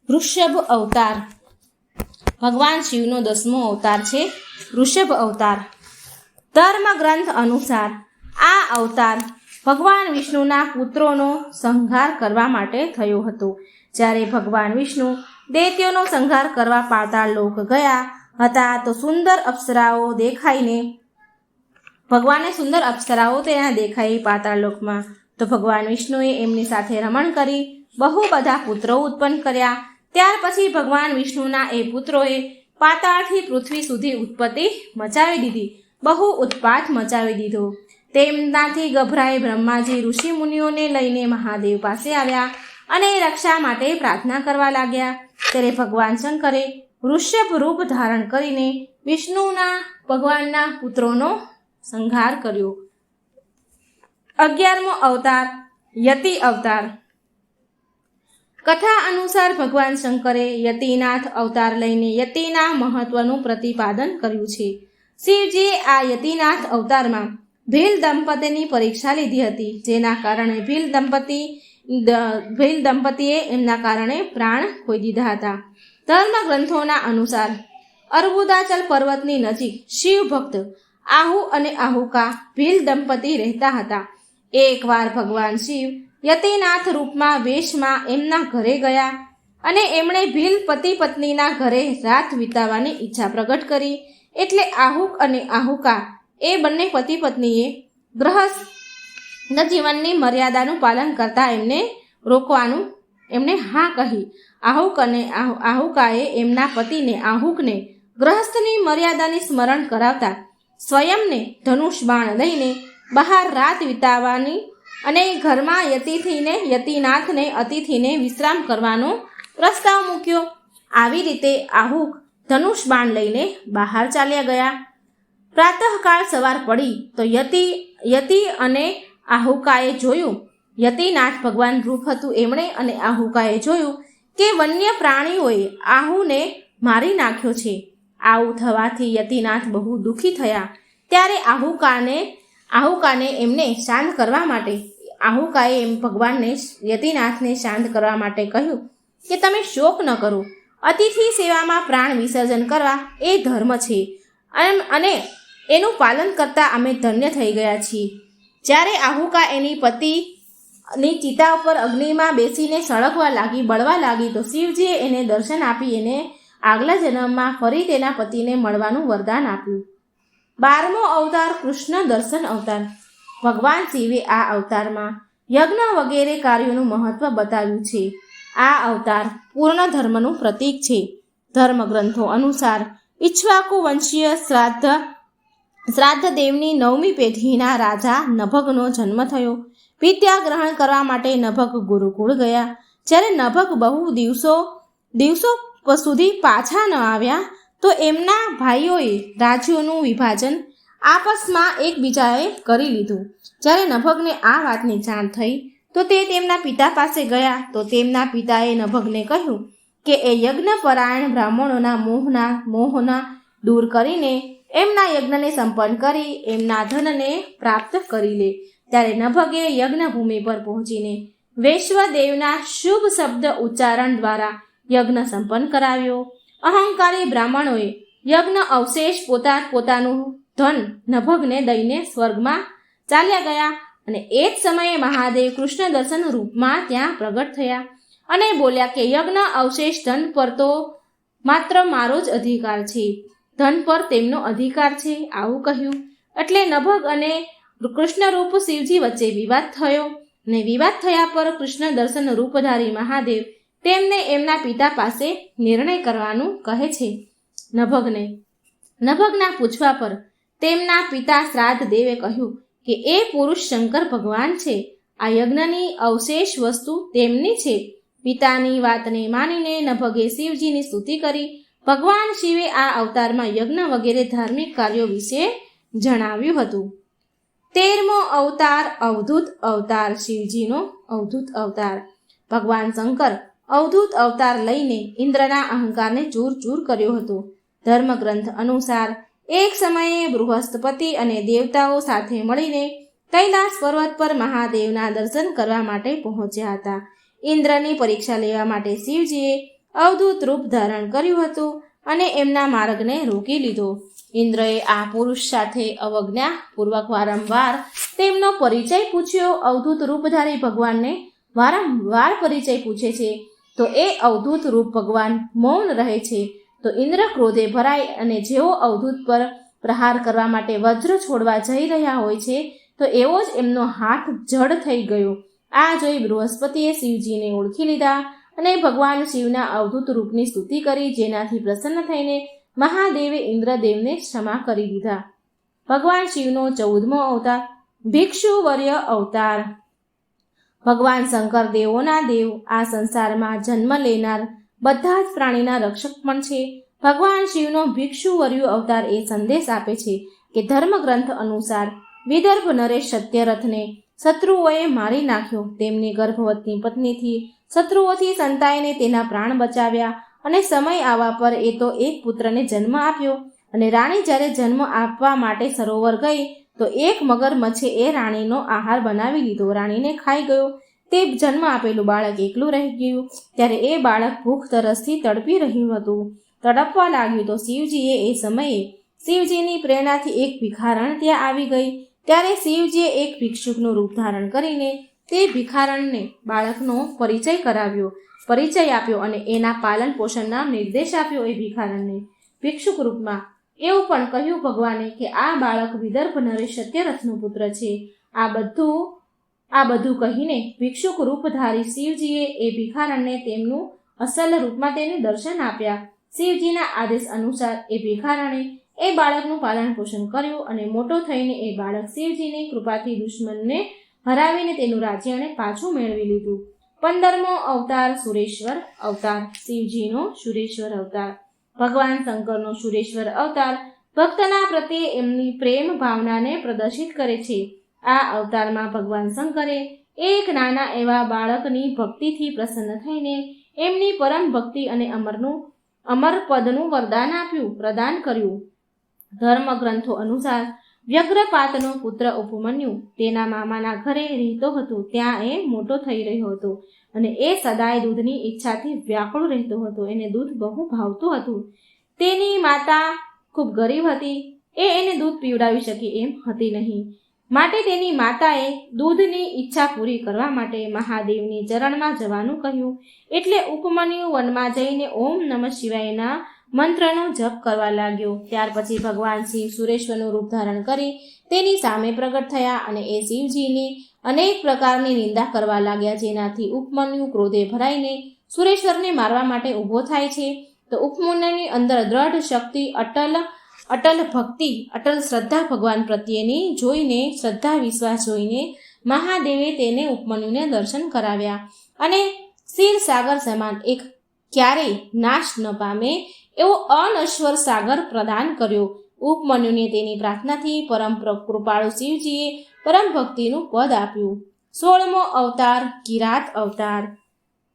વૃષભ અવતાર. ભગવાન શિવનો 10મો અવતાર છે વૃષભ અવતાર. ધર્મગ્રંથ અનુસાર આ અવતાર ભગવાન વિષ્ણુના પુત્રોનો સંહાર કરવા માટે થયો હતો. જ્યારે ભગવાન વિષ્ણુ દૈત્યોનો સંહાર કરવા પાતાળ લોક ગયા હતા તો ભગવાનને સુંદર અપ્સરાઓ તેના દેખાઈ પાતાળ લોકમાં. તો ભગવાન વિષ્ણુએ એમની સાથે રમણ કરી બહુ બધા પુત્રો ઉત્પન્ન કર્યા. ત્યાર પછી ભગવાન વિષ્ણુના એ પુત્રોએ પાતાળથી પૃથ્વી સુધી ઉત્પત્તિ મચાવી દીધી બહુ ઉત્પાત મચાવી દીધો. તેમનાથી ગભરાઈ બ્રહ્માજી ઋષિમુનિઓને લઈને મહાદેવ પાસે આવ્યા અને રક્ષા માટે પ્રાર્થના કરવા લાગ્યા. ત્યારે ભગવાન શંકરે વૃષભ રૂપ ધારણ કરીને ભગવાનના પુત્રોનો સંહાર કર્યો. 11મો અવતાર યતિ અવતાર. કથા અનુસાર ભગવાન શંકરે યતિનાથ અવતાર લઈને યતિના મહત્વનું પ્રતિપાદન કર્યું છે. શિવજીએ આ યતિનાથ અવતારમાં ભીલ દંપતીની પરીક્ષા લીધી હતી, જેના કારણે ભીલ દંપતીએ એમના કારણે પ્રાણ ખોઈ દીધા હતા. ધર્મ ગ્રંથોના અનુસાર અર્બુદાચલ પર્વતની નજીક શિવ ભક્ત આહુ અને આહુકા ભીલ દંપતી રહેતા હતા. એકવાર ભગવાન શિવ યતિનાથ રૂપમાં વેશમાં એમના ઘરે ગયા અને એમણે ભીલ પતિ પત્નીના ઘરે રાત વિતાવવાની ઈચ્છા પ્રગટ કરી. એટલે આહુક અને આહુકા એ બંને પતિ પત્નીએ ગ્રહસ્થ જીવનની મર્યાદાનું પાલન કરતા એમને રોકવાનું એમણે હા કહી. આહુક અને આહુકાએ એમના પતિને આહુકને ગ્રહસ્થની મર્યાદાની સ્મરણ કરાવતા સ્વયંને ધનુષ બાણ લઈને બહાર રાત વિતાવવાની અને ઘરમાં યતિનાથને અતિથિને વિશ્રામ કરવાનો પ્રસ્તાવ મૂક્યો. આવી રીતે આહુક ધનુષ બાણ લઈને બહાર ચાલ્યા ગયા. પ્રાતઃકાળ સવાર પડી તો યતિ અને આહુકાએ જોયું. યતિનાથ ભગવાન રૂપ હતું એમણે અને આહુકાએ જોયું કે વન્ય પ્રાણીઓએ આહુને મારી નાખ્યો છે. આવું થવાથી યતિનાથ બહુ દુઃખી થયા. ત્યારે આહુકાને એમને શાંત કરવા માટે આહુકાએ ભગવાનને યતિનાથને શાંત કરવા માટે કહ્યું કે તમે શોક ન કરો. અતિથિ સેવામાં પ્રાણ વિસર્જન કરવા એ ધર્મ છે અને એનું પાલન કરતા અમે ધન્ય થઈ ગયા છીએ. જ્યારે આહુકા એની પતિની ચિતા ઉપર અગ્નિમાં બેસીને બળવા લાગી તો શિવજીએ એને દર્શન આપી એને આગલા જન્મમાં ફરી તેના પતિને મળવાનું વરદાન આપ્યું. 12મો અવતાર કૃષ્ણ દર્શન અવતાર. ભગવાન શિવે આ અવતારમાં યજ્ઞ વગેરે કાર્યોનું મહત્વ બતાવ્યું છે. આ અવતાર પૂર્ણ ધર્મનું પ્રતીક છે. ધર્મ ગ્રંથો અનુસાર ઇક્ષ્વાકુ વંશીય શ્રાદ્ધ દેવની 9મી પેઢીના રાજા નભગનો જન્મ થયો. વિદ્યા ગ્રહણ કરવા માટે નભગ ગુરુકુળ ગયા. જ્યારે નભગ બહુ દિવસો સુધી પાછા ન આવ્યા તો એમના ભાઈઓએ રાજ્યોનું વિભાજન આપસમાં એકબીજાએ કરી લીધું. જ્યારે નભગને આ વાતની જાણ થઈ તો તે તેમના પિતા પાસે ગયા તો તેમના પિતાએ નભગને કહ્યું કે એ યજ્ઞપરાયણ બ્રાહ્મણોના મોહના દૂર કરીને એમના યજ્ઞને સંપન્ન કરી એમના ધનને પ્રાપ્ત કરી લે. ત્યારે નભગે યજ્ઞભૂમિ પર પહોંચીને વૈશ્વદેવના શુભ શબ્દ ઉચ્ચારણ દ્વારા યજ્ઞ સંપન્ન કરાવ્યો. અહંકારી બ્રાહ્મણોએ યજ્ઞ અવશેષ પોતાનું ધન નભગને દઈને સ્વર્ગમાં ચાલ્યા ગયા અને એ જ સમયે મહાદેવ કૃષ્ણ દર્શન રૂપમાં ત્યાં પ્રગટ થયા અને બોલ્યા કે યજ્ઞ અવશેષ ધન પર તો માત્ર મારો જ અધિકાર છે, ધન પર તેમનો અધિકાર છે, આવું કહ્યું. એટલે નભગ અને કૃષ્ણરૂપ શિવજી વચ્ચે વિવાદ થયો અને વિવાદ થયા પર કૃષ્ણ દર્શન રૂપધારી મહાદેવ તેમને એમના પિતા પાસે નિર્ણય કરવાનું કહે છે. નભગના પૂછવા પર તેમના પિતા શ્રાદ્ધ દેવે કહ્યું કે એ પુરુષ શંકર ભગવાન છે, આ યજ્ઞની અવશેષ વસ્તુ તેમની છે. પિતાની વાતને માનીને નભગે શિવજીની સ્તુતિ કરી. ભગવાન શિવે આ અવતારમાં યજ્ઞ વગેરે ધાર્મિક કાર્યો વિશે જણાવ્યું હતું. 13મો અવતાર અવધૂત અવતાર. શિવજીનો અવધૂત અવતાર. ભગવાન શંકર અવધૂત અવતાર લઈને ઇન્દ્રના અહંકારને ચૂર કર્યો હતો. ધર્મગ્રંથ અનુસાર એક સમયે બૃહસ્પતિ અને દેવતાઓ સાથે મળીને કૈલાસ પર્વત પર મહાદેવના દર્શન કરવા માટે પહોંચ્યા હતા. ઇન્દ્રની પરીક્ષા લેવા માટે શિવજીએ અવધૂત રૂપ ધારણ કર્યું હતું અને એમના માર્ગને રોકી લીધો. ઇન્દ્રએ આ પુરુષ સાથે અવજ્ઞાપૂર્વક વારંવાર તેમનો પરિચય પૂછ્યો. અવધૂત રૂપધારી ભગવાનને વારંવાર પરિચય પૂછે છે તો એ અવધૂત રૂપ ભગવાન મૌન રહે છે તો ઇન્દ્ર ક્રોધે ભરાય અને જેઓ અવધૂત પર પ્રહાર કરવા માટે વજ્ર છોડવા જઈ રહ્યા હોય છે તો એવો જ એમનો હાથ જડ થઈ ગયો. આ જોઈ બૃહસ્પતિએ શિવજીને ઓળખી લીધા અને ભગવાન શિવના અવધૂત રૂપની સ્તુતિ કરી, જેનાથી પ્રસન્ન થઈને મહાદેવે ઇન્દ્રદેવને ક્ષમા કરી દીધા. ભગવાન શિવનો 14મો અવતાર ભિક્ષુવર્ય અવતાર. ભગવાન શંકર દેવોના દેવ, આ સંસારમાં જન્મ લેનાર બધા જ પ્રાણીના રક્ષક પણ છે. ભગવાન શિવનો ભિક્ષુવર્ય અવતાર એ સંદેશ આપે છે કે ધર્મગ્રંથ અનુસાર વિદર્ભ નરેશ સત્યરથને શત્રુઓએ મારી નાખ્યો. તેમની ગર્ભવતી પત્નીથી શત્રુઓથી સંતાઈને તેના પ્રાણ બચાવ્યા અને સમય આવવા પર એ તો એક પુત્રને જન્મ આપ્યો. અને રાણી જ્યારે જન્મ આપવા માટે સરોવર ગઈ તો એક મગરમચ્છે એ રાણીનો આહાર બનાવી લીધો. રાણીને ખાઈ ગયો. તે જન્મ આપેલું બાળક એકલું રહી ગયું. ત્યારે એ બાળક ભૂખ તરસથી તડપી રહ્યું હતું. તડપવા લાગ્યું તો શિવજીએ એ સમયે શિવજીની પ્રેરણાથી એક ભિખારણ ત્યાં આવી ગઈ. ત્યારે શિવજીએ એક ભિક્ષુકનું રૂપ ધારણ કરીને તે ભિખારણને બાળકનો પરિચય આપ્યો અને એના પાલન પોષણના નિર્દેશ આપ્યો. એ ભિખારણને ભિક્ષુક રૂપમાં એવું પણ કહ્યું ભગવાને કે આ બાળક વિદર્ભ નરેશ સત્યરથનો પુત્ર છે. આ બધું કહીને ભિક્ષુક રૂપધારી શિવજીએ એ ભિખારણને તેમનું અસલ રૂપમાં તેને દર્શન આપ્યા. શિવજીના આદેશ અનુસાર એ ભિખારણે એ બાળકનું પાલન પોષણ કર્યું અને મોટો થઈને એ બાળક શિવજીની કૃપાથી દુશ્મનને હરાવીને તેનું રાજ્ય એણે પાછું મેળવી લીધું. 15મો અવતાર સુરેશ્વર અવતાર. શિવજીનો સુરેશ્વર અવતાર. ભગવાન શંકરનો સુરેશ્વર અવતાર ભક્તના પ્રત્યે એમની પ્રેમ ભાવનાને પ્રદર્શિત કરે છે. આ અવતારમાં ભગવાન શંકરે એક નાના એવા બાળકની ભક્તિથી પ્રસન્ન થઈને એમની પરમ ભક્તિ અને અમર પદનું પ્રદાન કર્યું. ધર્મગ્રંથો અનુસાર વ્યગ્રપાતનો પુત્ર ઉપમન્યુ તેના મામાના ઘરે રહેતો હતો. ત્યાં એ મોટો થઈ રહ્યો હતો અને એ સદાય દૂધની ઈચ્છાથી વ્યાકુળ રહેતો હતો. એને દૂધ બહુ ભાવતું હતું. તેની માતા ખૂબ ગરીબ હતી. એને દૂધ પીવડાવી શકે એમ હતી નહીં. માટે તેની માતાએ દૂધની ઈચ્છા પૂરી કરવા માટે મહાદેવની ચરણમાં જવાનું કહ્યું. એટલે ઉપમન્યુ વનમાં જઈને ઓમ નમઃ શિવાયના મંત્રનો જપ કરવા લાગ્યો. ત્યાર પછી ભગવાન શિવ સુરેશ્વરનું રૂપ ધારણ કરી તેની સામે પ્રગટ થયા અને એ શિવજીની અનેક પ્રકારની નિંદા કરવા લાગ્યા. જેનાથી ઉપમન્યુ ક્રોધે ભરાઈને સુરેશ્વરને મારવા માટે ઊભો થાય છે. તો ઉપમન્યુની અંદર દ્રઢ શક્તિ, અટલ ભક્તિ, અટલ શ્રદ્ધા ભગવાન પ્રત્યેની જોઈને, શ્રદ્ધા વિશ્વાસ જોઈને મહાદેવે તેને ઉપમન્યુને દર્શન કરાવ્યા અને ક્ષીરસાગર સમાન એક ક્યારેય નાશ ન પામે એવો અનશ્વર સાગર પ્રદાન કર્યો. ઉપમન્યુને તેની પ્રાર્થનાથી પરમ કૃપાળુ શિવજીએ પરમ ભક્તિનું પદ આપ્યું. 16મો અવતાર કિરાત અવતાર.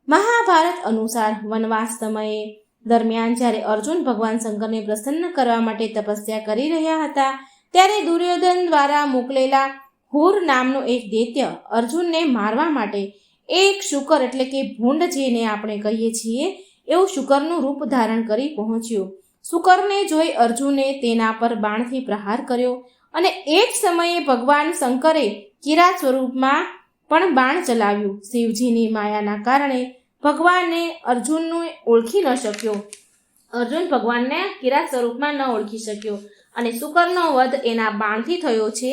મહાભારત અનુસાર વનવાસ સમયે દરમિયાન જ્યારે અર્જુન ભગવાન શંકરને પ્રસન્ન કરવા માટે તપસ્યા કરી રહ્યા હતા ત્યારે દુર્યોધન દ્વારા મોકલેલા હુર નામનો એક દૈત્ય અર્જુનને મારવા માટે એક શુકર એટલે કે ભૂંડ જેને આપણે કહીએ છીએ એવું શુકરનું રૂપ ધારણ કરી પહોંચ્યો. શુકરને જોઈ અર્જુને તેના પર બાણથી પ્રહાર કર્યો અને એક સમયે ભગવાન શંકરે કિરાત સ્વરૂપમાં પણ બાણ ચલાવ્યું. શિવજીની માયાના કારણે ભગવાનને અર્જુનને ઓળખી ન શક્યો. અર્જુન ભગવાનને કિરાત સ્વરૂપમાં ન ઓળખી શક્યો અને શુકરનો વધ એના બાણથી થયો છે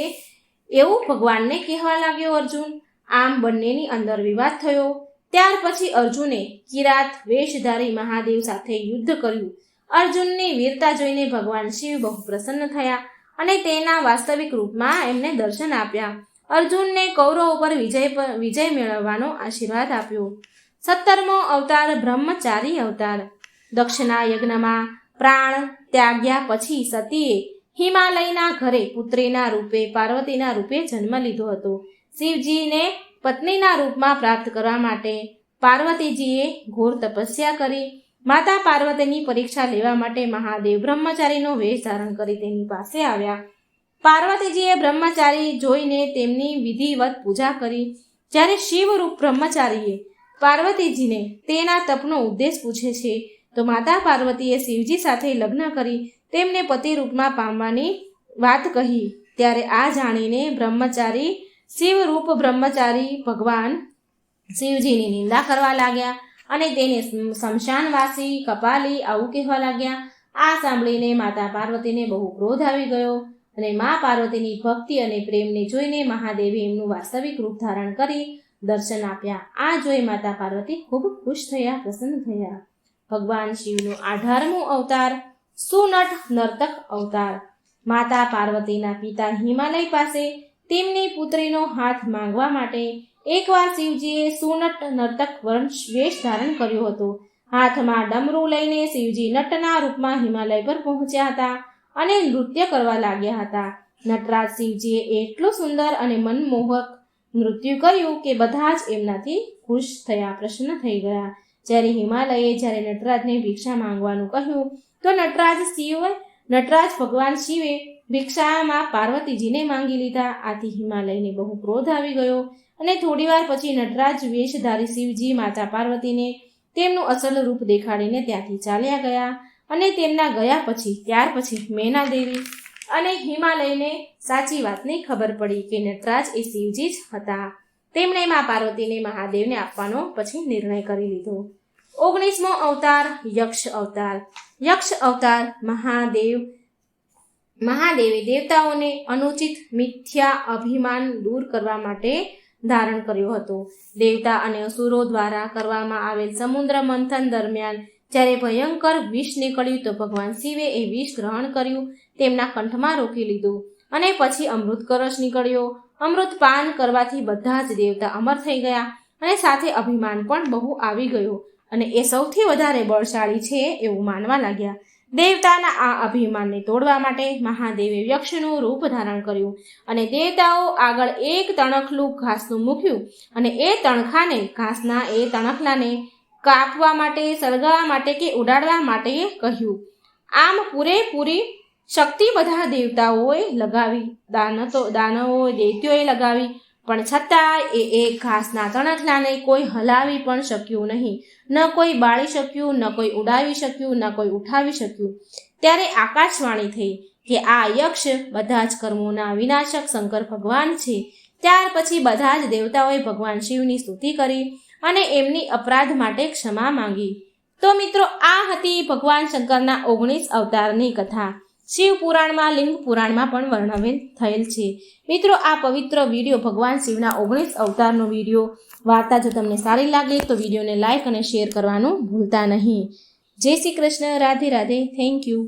એવું ભગવાનને કહેવા લાગ્યો અર્જુન. આમ બંનેની અંદર વિવાદ થયો. ત્યાર પછી અર્જુને કિરાત વેશધારી મહાદેવ સાથે યુદ્ધ કર્યું. અર્જુનની વીરતા જોઈને ભગવાન શિવ બહુ પ્રસન્ન થયા અને તેના વાસ્તવિક રૂપમાં એમને દર્શન આપ્યા. અર્જુનને કૌરવ ઉપર વિજય મેળવવાનો આશીર્વાદ આપ્યો. 17મો અવતાર બ્રહ્મચારી અવતાર. દક્ષના યજ્ઞમાં પ્રાણ ત્યાગ્યા પછી સતીએ હિમાલયના ઘરે પુત્રીના રૂપે પાર્વતીના રૂપે જન્મ લીધો હતો. શિવજીને પત્નીના રૂપમાં પ્રાપ્ત કરવા માટે પાર્વતીજીએ ઘોર તપસ્યા કરી. માતા પાર્વતીની પરીક્ષા લેવા માટે મહાદેવ બ્રહ્મચારીનો વેશ ધારણ કરી તેની પાસે આવ્યા. પાર્વતીજીએ બ્રહ્મચારી જોઈને તેમની વિધિવત પૂજા કરી. જ્યારે શિવરૂપ બ્રહ્મચારીએ પાર્વતીજીને તેના તપનો ઉદ્દેશ પૂછે છે તો માતા પાર્વતીએ શિવજી સાથે લગ્ન કરી તેમને પતિ રૂપમાં પામવાની વાત કહી. ત્યારે આ જાણીને બ્રહ્મચારી શિવરૂપ બ્રહ્મચારી ભગવાન શિવજીની નિંદા કરવા લાગ્યા અને તેને શમશાનવાસી કપાલી આવું કહેવા લાગ્યા. આ સાંભળીને માતા પાર્વતીને બહુ ક્રોધ આવી ગયો અને મા પાર્વતીની ભક્તિ અને પ્રેમને જોઈને મહાદેવે એમનું વાસ્તવિક રૂપ ધારણ કરી દર્શન આપ્યા. આ જોઈ માતા પાર્વતી ખૂબ ખુશ થયા, પ્રસન્ન થયા. ભગવાન શિવનો 18મો અવતાર સુનટ નર્તક અવતાર. માતા પાર્વતીના પિતા હિમાલય પાસે તેમની પુત્રીનો હાથ માંગવા માટે એકવાર શિવજીએ સુનટ નર્તક વેશ ધારણ કર્યો હતો. હાથમાં ડમરું લઈને શિવજી નટના રૂપમાં હિમાલય પર પહોંચ્યા હતા અને નૃત્ય કરવા લાગ્યા હતા. નટરાજ શિવજીએ એટલું સુંદર અને મનમોહક નૃત્ય કર્યું કે બધા જ એમનાથી ખુશ થયા, પ્રસન્ન થઈ ગયા. જ્યારે હિમાલયે જ્યારે નટરાજને ભિક્ષા માંગવાનું કહ્યું તો નટરાજ ભગવાન શિવે ભિક્ષામાં પાર્વતીજીને માંગી લીધા. આથી હિમાલયને બહુ ક્રોધ આવી ગયો અને થોડીવાર પછી નટરાજ વેશધારી શિવજી માતા પાર્વતીને તેમનું અસલ રૂપ દેખાડીને ત્યાંથી ચાલ્યા ગયા. અને તેમના ગયા પછી ત્યાર પછી મેના દેવી અને હિમાલયને સાચી વાતની ખબર પડી કે નટરાજ એ શિવજી જ હતા. તેમણે મા પાર્વતીને મહાદેવને આપવાનો પછી નિર્ણય કરી લીધો. 19મો અવતાર યક્ષ અવતાર. યક્ષ અવતાર મહાદેવે દેવતાઓને અનુચિત મિથ્યા અભિમાન દૂર કરવા માટે ધારણ કર્યો હતો. દેવતા અને અસુરો દ્વારા કરવામાં આવેલ સમુદ્ર મંથન દરમિયાન જ્યારે ભયંકર વિષ નીકળ્યું તો ભગવાન શિવે એ વિષ ગ્રહણ કર્યું, તેમના કંઠમાં રોકી લીધું અને પછી અમૃત કળશ નીકળ્યો. અમૃત પાન કરવાથી બધા જ દેવતા અમર થઈ ગયા અને સાથે અભિમાન પણ બહુ આવી ગયો અને એ સૌથી વધારે બળશાળી છે એવું માનવા લાગ્યા. દેવતાના આ અભિમાનને તોડવા માટે મહાદેવે યક્ષનું રૂપ ધારણ કર્યું અને દેવતાઓ આગળ એક તણખલું ઘાસનું મૂક્યું અને એ તણખલાને કાપવા માટે, સળગાવવા માટે કે ઉડાડવા માટે કહ્યું. આમ પૂરેપૂરી શક્તિ બધા દેવતાઓએ લગાવી, દાનવોએ દૈત્યોએ લગાવી, પણ છતાં એ ઘાસના તણખલાને કોઈ હલાવી પણ શક્યું નહીં. ન કોઈ બાળી શક્યું, ન કોઈ ઉડાવી શક્યું, ન કોઈ ઉઠાવી શક્યું. ત્યારે આકાશવાણી થઈ કે આ યક્ષ બધા જ કર્મોના વિનાશક શંકર ભગવાન છે. ત્યાર પછી બધા જ દેવતાઓએ ભગવાન શિવની સ્તુતિ કરી અને એમની અપરાધ માટે ક્ષમા માંગી. તો મિત્રો, આ હતી ભગવાન શંકરના 19 અવતારની કથા. શિવ પુરાણમાં, લિંગ પુરાણમાં પણ વર્ણવેલ થયેલ છે. મિત્રો, આ પવિત્ર વિડીયો ભગવાન શિવના 19 અવતારનો વિડીયો વાર્તા જો તમને સારી લાગે તો વિડીયોને લાઇક અને શેર કરવાનું ભૂલતા નહીં. જય શ્રી કૃષ્ણ. રાધે રાધે. Thank you.